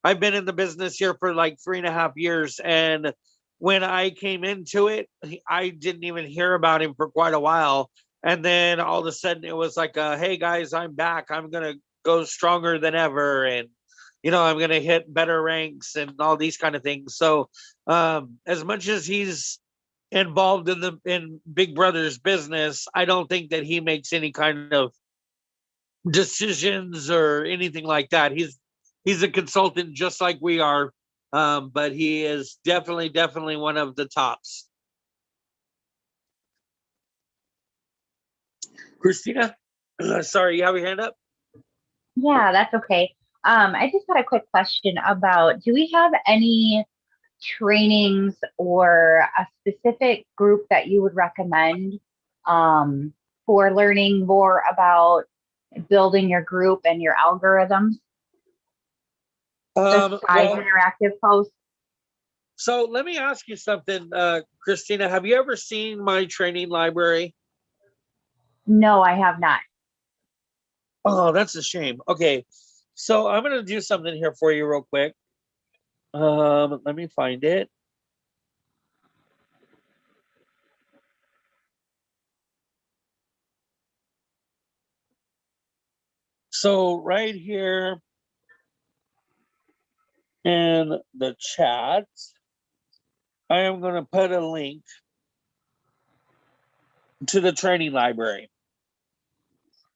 I've been in the business here for like 3.5 years, and when I came into it, I didn't even hear about him for quite a while. And then all of a sudden it was like, hey guys, I'm back. I'm going to go stronger than ever. And I'm going to hit better ranks and all these kind of things. So as much as he's involved in Big Brother's business, I don't think that he makes any kind of decisions or anything like that. He's a consultant just like we are, but he is definitely one of the tops. Christina, sorry, you have your hand up? Yeah, that's okay. I just had a quick question about, do we have any trainings or a specific group that you would recommend for learning more about building your group and your algorithms? Besides interactive posts? So let me ask you something, Christina. Have you ever seen my training library? No, I have not. Oh, that's a shame. Okay, so I'm gonna do something here for you real quick. Let me find it. So right here in the chat, I am going to put a link to the training library.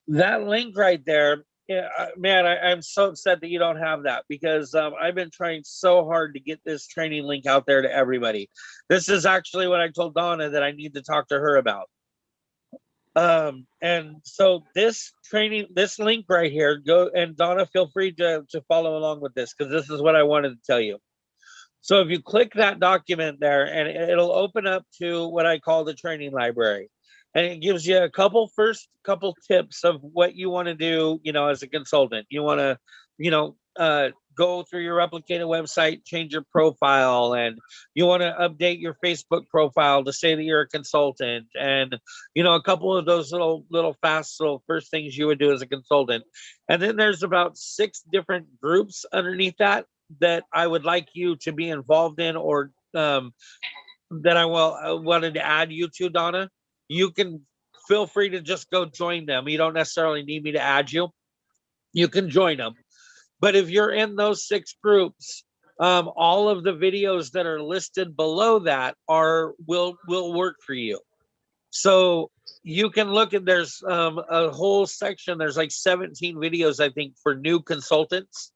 That link right there, yeah, man, I'm so upset that you don't have that, because I've been trying so hard to get this training link out there to everybody. This is actually what I told Donna that I need to talk to her about. And so this training, this link right here, go, and Donna, feel free to follow along with this, because this is what I wanted to tell you. So if you click that document there, and it'll open up to what I call the training library. And it gives you a first couple tips of what you want to do, as a consultant. You want to, go through your replicated website, change your profile, and you want to update your Facebook profile to say that you're a consultant. And, a couple of those little fast little first things you would do as a consultant. And then there's about 6 different groups underneath that I would like you to be involved in, or that I wanted to add you to, Donna. You can feel free to just go join them. You don't necessarily need me to add you. You can join them. But if you're in those 6 groups, all of the videos that are listed below that will work for you. So you can look at, there's a whole section. There's like 17 videos, I think, for new consultants,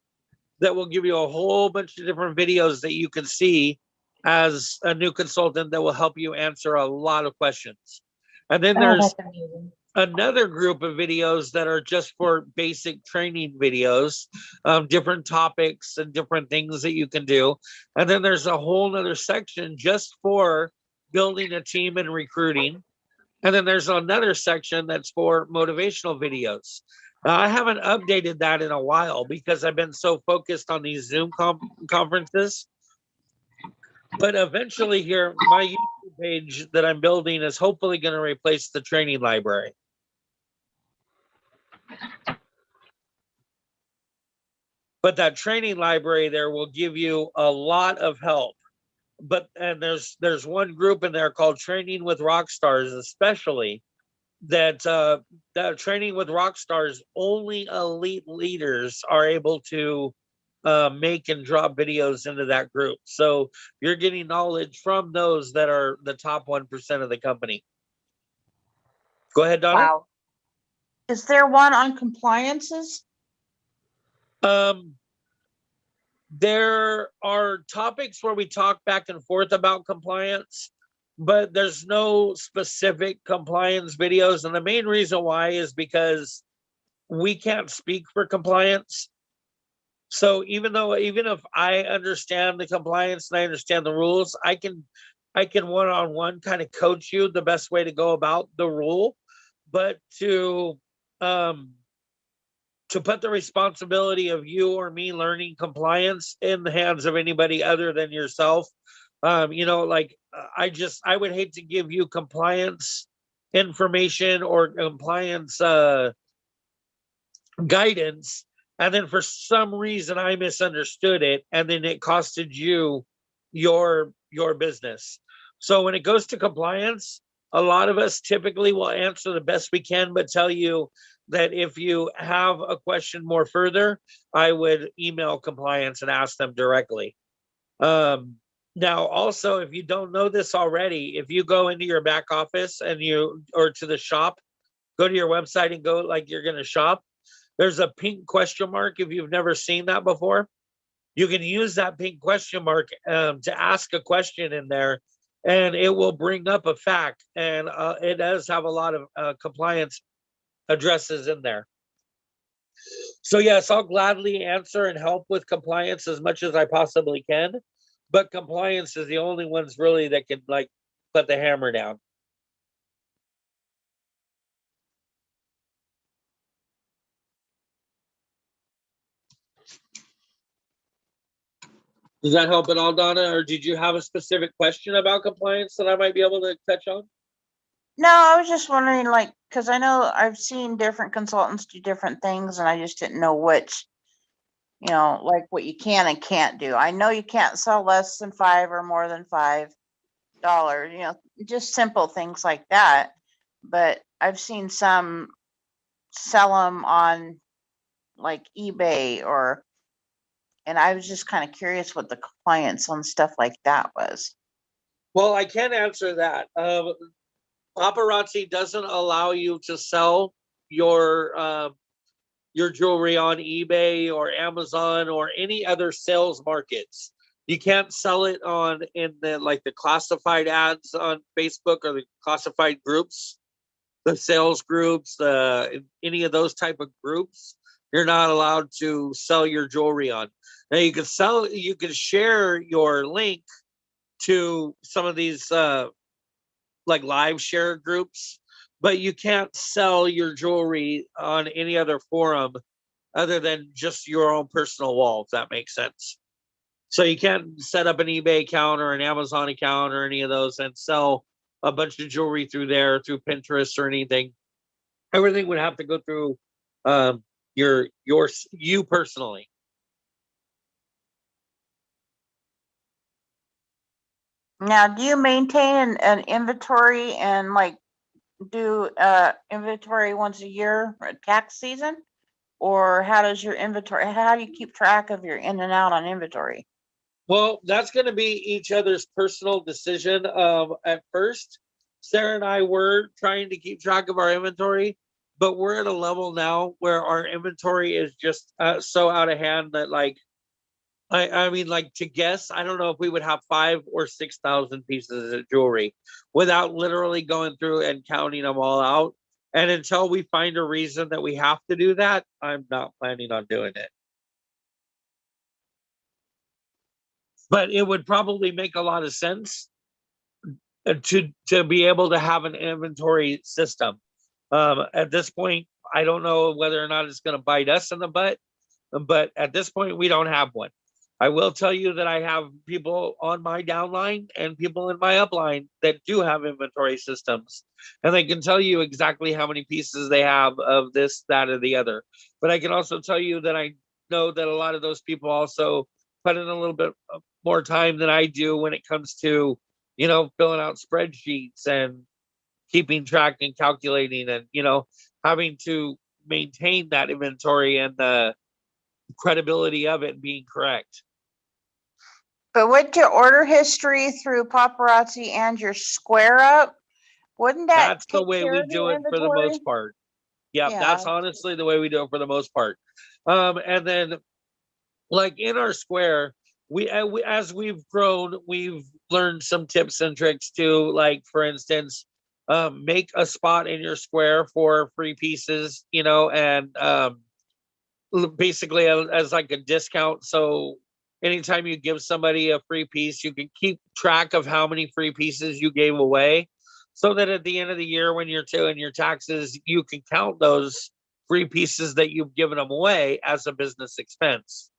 that will give you a whole bunch of different videos that you can see as a new consultant that will help you answer a lot of questions. And then Oh, there's that's amazing. another group of videos that are just for basic training videos, different topics and different things that you can do. And then there's a whole nother section just for building a team and recruiting. And then there's another section that's for motivational videos. I haven't updated that in a while because I've been so focused on these Zoom conferences. But eventually here, my YouTube page that I'm building is hopefully going to replace the training library. But that training library there will give you a lot of help. And there's one group in there called Training with Rock Stars, especially, that Training with Rock Stars, only elite leaders are able to make and drop videos into that group. So you're getting knowledge from those that are the top 1% of the company. Go ahead, Donna. Wow. Is there one on compliances? There are topics where we talk back and forth about compliance, but there's no specific compliance videos. And the main reason why is because we can't speak for compliance. So even if I understand the compliance and I understand the rules, I can one-on-one kind of coach you the best way to go about the rule. But to put the responsibility of you or me learning compliance in the hands of anybody other than yourself, I would hate to give you compliance information or compliance guidance, and then for some reason I misunderstood it, and then it costed you your business. So when it goes to compliance, a lot of us typically will answer the best we can, but tell you that if you have a question more further, I would email compliance and ask them directly. Now, also, if you don't know this already, if you go into your back office or to the shop, go to your website and go like you're going to shop, there's a pink question mark. If you've never seen that before, you can use that pink question mark to ask a question in there, and it will bring up a fact. And it does have a lot of compliance addresses in there. So yes, I'll gladly answer and help with compliance as much as I possibly can, but compliance is the only ones really that can put the hammer down. Does that help at all, Donna? Or did you have a specific question about compliance that I might be able to touch on? No, I was just wondering, like, because I know I've seen different consultants do different things, and I just didn't know which, like what you can and can't do. I know you can't sell less than 5 or more than $5, just simple things like that. But I've seen some sell them on like eBay and I was just kind of curious what the compliance on stuff like that was. Well, I can answer that. Paparazzi doesn't allow you to sell your jewelry on eBay or Amazon or any other sales markets. You can't sell it in the classified ads on Facebook or the classified groups, the sales groups, any of those type of groups. You're not allowed to sell your jewelry on. Now you can share your link to some of these like live share groups, but you can't sell your jewelry on any other forum other than just your own personal wall, if that makes sense. So you can't set up an eBay account or an Amazon account or any of those and sell a bunch of jewelry through there, through Pinterest or anything. Everything would have to go through you personally. Now, do you maintain an inventory and like do inventory once a year for tax season? Or how do you keep track of your in and out on inventory? Well, that's going to be each other's personal decision. At first, Sarah and I were trying to keep track of our inventory, but we're at a level now where our inventory is just so out of hand that, like, I mean, like, to guess, I don't know if we would have 5,000 or 6,000 pieces of jewelry without literally going through and counting them all out. And until we find a reason that we have to do that, I'm not planning on doing it. But it would probably make a lot of sense to be able to have an inventory system. At this point, I don't know whether or not it's going to bite us in the butt, but at this point, we don't have one. I will tell you that I have people on my downline and people in my upline that do have inventory systems, and they can tell you exactly how many pieces they have of this, that, or the other. But I can also tell you that I know that a lot of those people also put in a little bit more time than I do when it comes to, filling out spreadsheets and keeping track and calculating and, having to maintain that inventory and the credibility of it being correct. But with your order history through paparazzi and your Square Up, wouldn't That's the take way care we of do your it for the inventory? most part. Yeah, Yeah. that's honestly the way we do it for the most part. And then, like in our Square, as we've grown, we've learned some tips and tricks to, like, for instance, make a spot in your Square for free pieces, and basically as like a discount. So anytime you give somebody a free piece, you can keep track of how many free pieces you gave away, so that at the end of the year, when you're doing your taxes, you can count those free pieces that you've given them away as a business expense.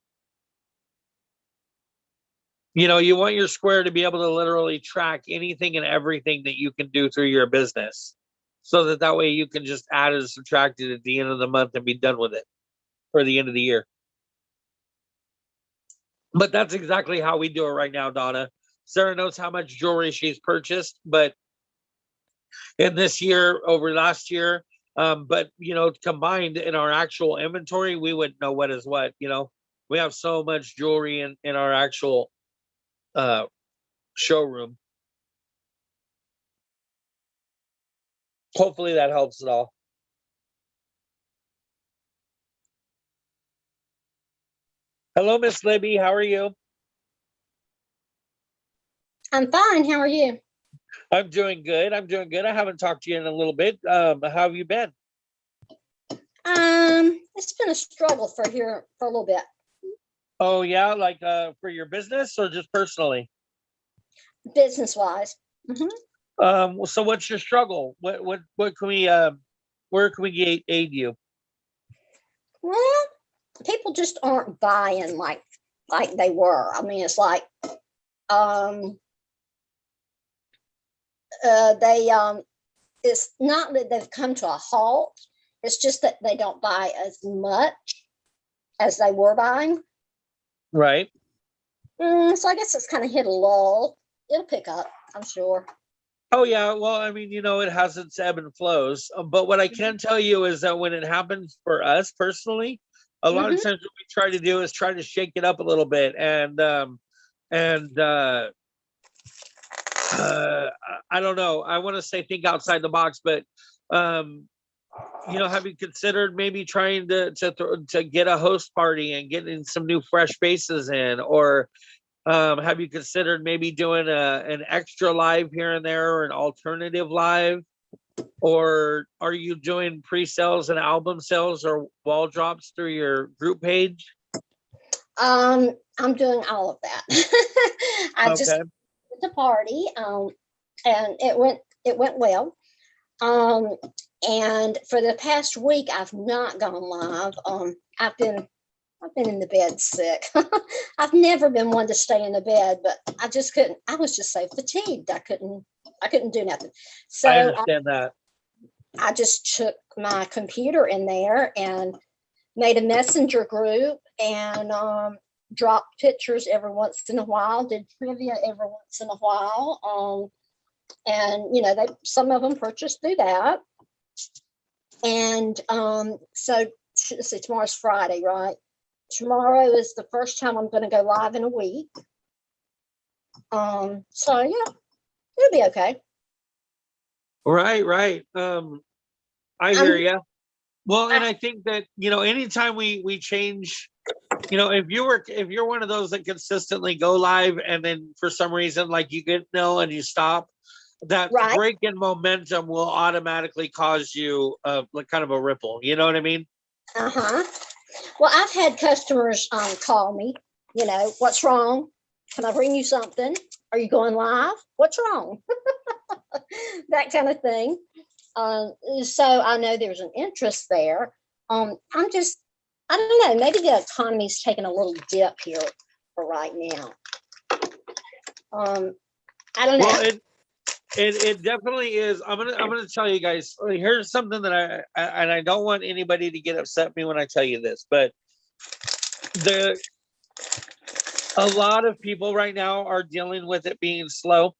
You want your Square to be able to literally track anything and everything that you can do through your business, so that way you can just add and subtract it at the end of the month and be done with it for the end of the year. But that's exactly how we do it right now, Donna. Sarah knows how much jewelry she's purchased, but in this year over last year, but combined in our actual inventory, we wouldn't know what is what. We have so much jewelry in our actual showroom. Hopefully that helps at all. Hello, Miss Libby. How are you? I'm fine. How are you? I'm doing good. I haven't talked to you in a little bit. How have you been? It's been a struggle for a little bit. Oh yeah, like for your business or just personally? Business wise. Mm-hmm. So what's your struggle? What can we where can we aid you? Well, people just aren't buying like they were. I mean, it's like it's not that they've come to a halt. It's just that they don't buy as much as they were buying. Right. So I guess it's kind of hit a lull. It'll pick up, I'm sure. Oh yeah, well, I mean, it has its ebb and flows. But what I can tell you is that when it happens for us personally, a lot of Mhm. times what we try to do is try to shake it up a little bit, and I don't know. I want to say think outside the box, but um, have you considered maybe trying to get a host party and getting some new fresh faces in, or have you considered maybe doing an extra live here and there, or an alternative live? Or are you doing pre-sales and album sales or wall drops through your group page? I'm doing all of that. I just Okay. went to the party, and it went well. And for the past week, I've not gone live. I've been in the bed sick. I've never been one to stay in the bed, but I just couldn't. I was just so fatigued. I couldn't do nothing. So I understand that. I just took my computer in there and made a messenger group and dropped pictures every once in a while, did trivia every once in a while. And some of them purchased through that. And so let's see, tomorrow's Friday, right? Tomorrow is the first time I'm going to go live in a week. So yeah, it'll be okay. Right. I hear you. Well, and I think that anytime we change, if you're one of those that consistently go live and then for some reason like you get and you stop, that Right. break in momentum will automatically cause you like kind of a ripple. You know what I mean? Well, I've had customers call me. What's wrong? Can I bring you something? Are you going live? What's wrong? That kind of thing. So I know there's an interest there. I don't know, maybe the economy's taking a little dip here for right now. I don't know. Well, it definitely is. I'm gonna tell you guys. Here's something that I don't want anybody to get upset at me when I tell you this, but a lot of people right now are dealing with it being slow.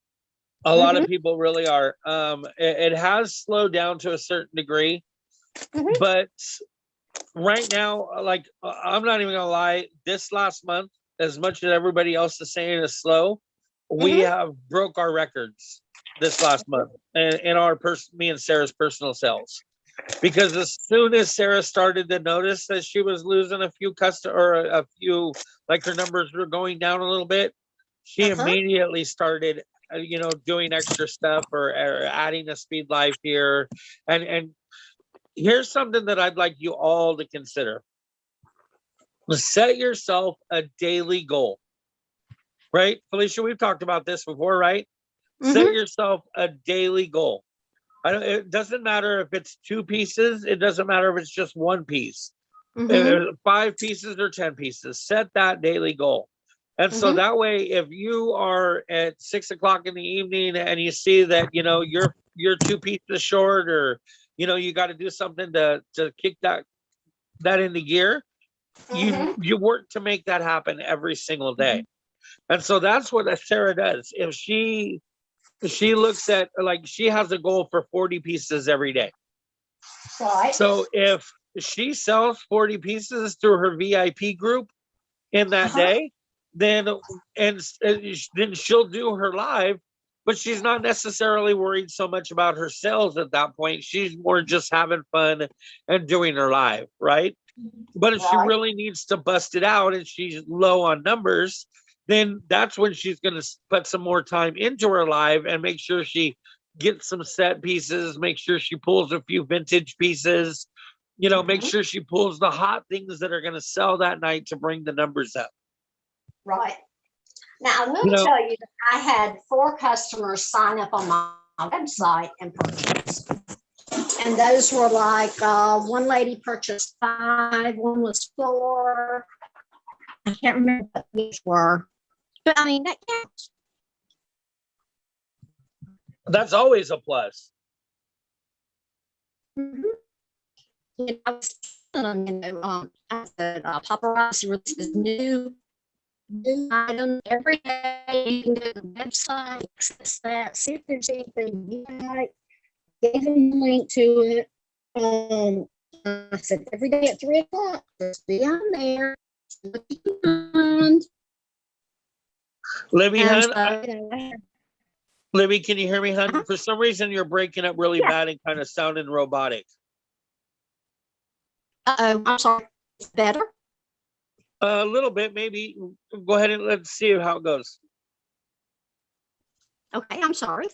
A lot of people really are. It has slowed down to a certain degree, but right now, like I'm not even gonna lie, this last month, as much as everybody else is saying is slow, we have broke our records this last month in our me and Sarah's personal sales. Because as soon as Sarah started to notice that she was losing a few like her numbers were going down a little bit, she immediately started doing extra stuff or adding a speed life here. And here's something that I'd like you all to consider. Set yourself a daily goal. Right, Felicia, we've talked about this before, right? Set yourself a daily goal. It doesn't matter if it's 2 pieces. It doesn't matter if it's just 1 piece. 5 pieces or 10 pieces. Set that daily goal. And so that way, if you are at 6 o'clock in the evening and you see that, you're 2 pieces short, or, you got to do something to kick that into gear, you work to make that happen every single day. And so that's what Sarah does. If she looks at, like, she has a goal for 40 pieces every day. Right. So if she sells 40 pieces through her VIP group in that day, then she'll do her live, but she's not necessarily worried so much about her sales at that point. She's more just having fun and doing her live, right? But if she really needs to bust it out and she's low on numbers, then that's when she's going to put some more time into her live and make sure she gets some set pieces, make sure she pulls a few vintage pieces, make sure she pulls the hot things that are going to sell that night to bring the numbers up. Right. Now, I'm going to tell you that I had 4 customers sign up on my website and purchase. And those were like, one lady purchased 5, one was 4. I can't remember what these were. But I mean, that counts. That's always a plus. I was telling them, I said, paparazzi releases new item every day. You can go to the website, access that, see if there's anything you like. Gave them a link to it. I said every day at 3 o'clock, just be on there. See what you can find. Libby, And hon, so, Libby, can you hear me, hon? Uh-huh. For some reason, you're breaking up really Yeah. bad and kind of sounding robotic. I'm sorry. It's better. A little bit, maybe. Go ahead and let's see how it goes. Okay, I'm sorry.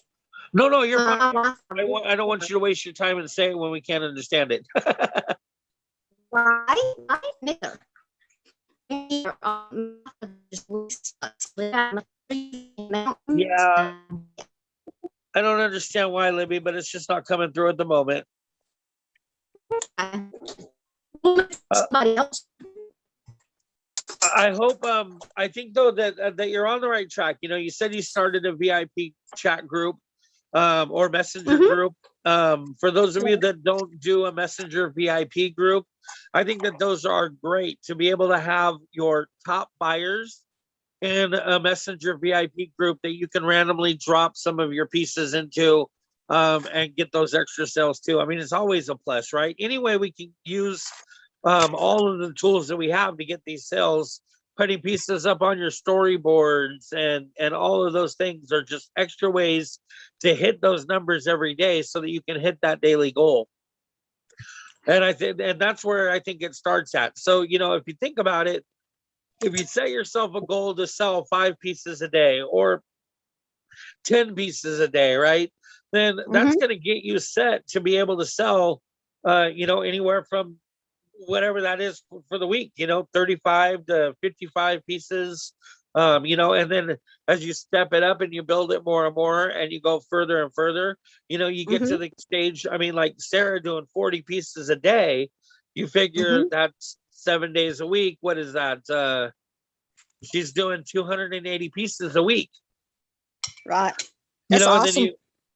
No, you're fine. Right, I don't want you to waste your time and say it when we can't understand it. right, neither. Yeah. I don't understand why, Libby, but it's just not coming through at the moment. Somebody else. I hope. I think though that you're on the right track. You know, you said you started a VIP chat group, or messenger group. For those of you that don't do a messenger VIP group, I think that those are great to be able to have your top buyers in a messenger VIP group that you can randomly drop some of your pieces into, and get those extra sales too. I mean, it's always a plus, right? Anyway, we can use all of the tools that we have to get these sales. Putting pieces up on your storyboards and all of those things are just extra ways to hit those numbers every day so that you can hit that daily goal. And I think, and that's where I think it starts at. So, you know, if you think about it, if you set yourself a goal to sell 5 pieces a day or 10 pieces a day, right? Then that's going to get you set to be able to sell, you know, anywhere from whatever that is for the week, you know, 35 to 55 pieces, you know, and then as you step it up and you build it more and more and you go further and further, you know, you get to the stage. I mean, like Sarah doing 40 pieces a day, you figure that's 7 days a week. What is that? She's doing 280 pieces a week. Right. You That's know, awesome.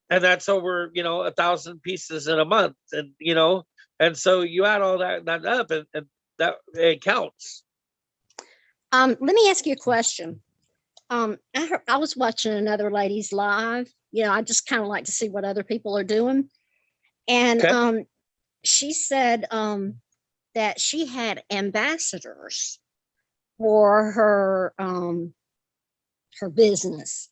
and that's over, you know, 1,000 pieces in a month. And, you know, and so you add all that up and that it counts. Let me ask you a question. I was watching another lady's live. You know, I just kind of like to see what other people are doing. And she said that she had ambassadors for her her business.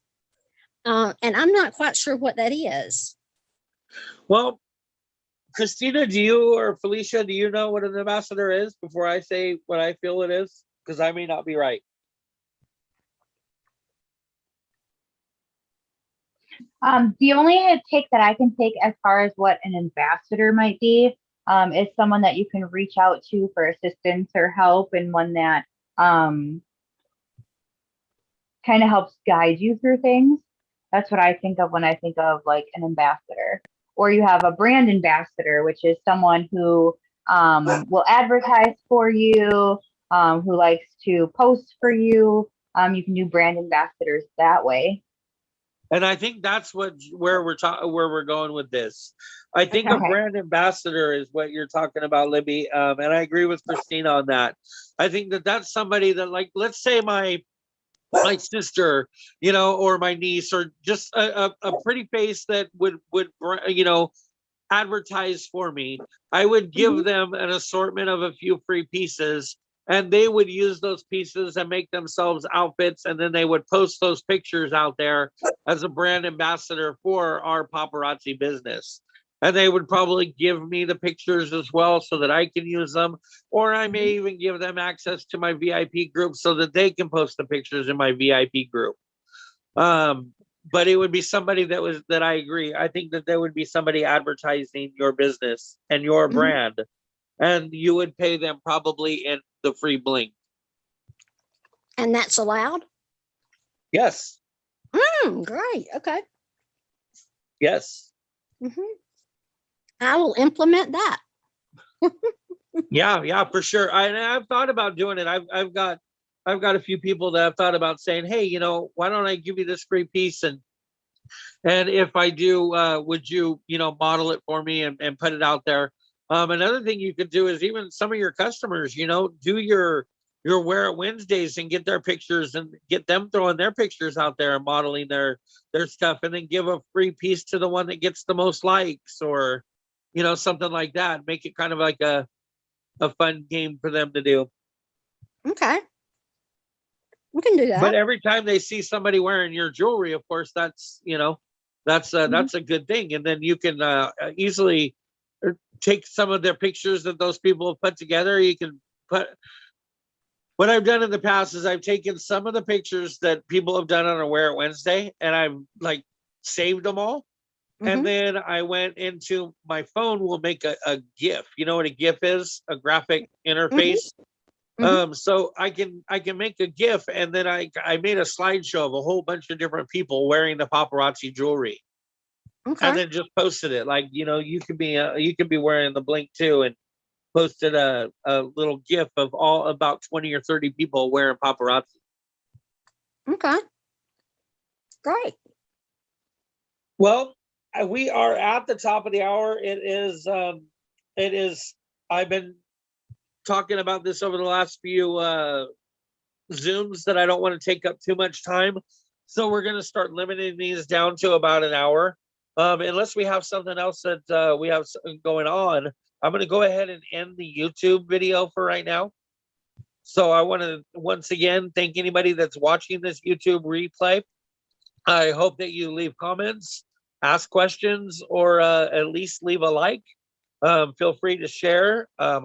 And I'm not quite sure what that is. Well, Christina, do you or Felicia, do you know what an ambassador is before I say what I feel it is? Because I may not be right. The only take that I can take as far as what an ambassador might be is someone that you can reach out to for assistance or help, and one that kind of helps guide you through things. That's what I think of when I think of like an ambassador. Or you have a brand ambassador, which is someone who will advertise for you, who likes to post for you. You can do brand ambassadors that way. And I think that's where we're going with this. I think a brand ambassador is what you're talking about, Libby. And I agree with Christina on that. I think that that's somebody that, like, let's say my sister, you know, or my niece, or just a pretty face that would, you know, advertise for me. I would give them an assortment of a few free pieces, and they would use those pieces and make themselves outfits, and then they would post those pictures out there as a brand ambassador for our paparazzi business. And they would probably give me the pictures as well so that I can use them, or I may even give them access to my VIP group so that they can post the pictures in my VIP group. But it would be somebody that I agree. I think that there would be somebody advertising your business and your brand, and you would pay them probably in the free bling. And that's allowed? Yes. Great. Okay. Yes. I will implement that. Yeah, for sure. I've thought about doing it. I've got a few people that I've thought about saying, hey, you know, why don't I give you this free piece, and if I do, would you, you know, model it for me and put it out there? Another thing you could do is even some of your customers, do your Wear It Wednesdays and get their pictures and get them throwing their pictures out there and modeling their stuff, and then give a free piece to the one that gets the most likes, or something like that. Make it kind of like a fun game for them to do. Okay. We can do that. But every time they see somebody wearing your jewelry, of course, that's that's a good thing. And then you can easily take some of their pictures that those people have put together. You can put. What I've done in the past is I've taken some of the pictures that people have done on a Wear It Wednesday, and I've like saved them all. And then I went into my phone, will make a GIF. You know what a GIF is? A graphic interface. So I can make a GIF, and then I made a slideshow of a whole bunch of different people wearing the paparazzi jewelry. Okay. And then just posted it. Like, you could be wearing the blink too, and posted a little GIF of all about 20 or 30 people wearing paparazzi. Okay. Great. Well, we are at the top of the hour. It is, I've been talking about this over the last few Zooms that I don't want to take up too much time. So we're going to start limiting these down to about an hour. Unless we have something else that we have going on, I'm going to go ahead and end the YouTube video for right now. So I want to once again thank anybody that's watching this YouTube replay. I hope that you leave comments, ask questions, or at least leave a like. Feel free to share.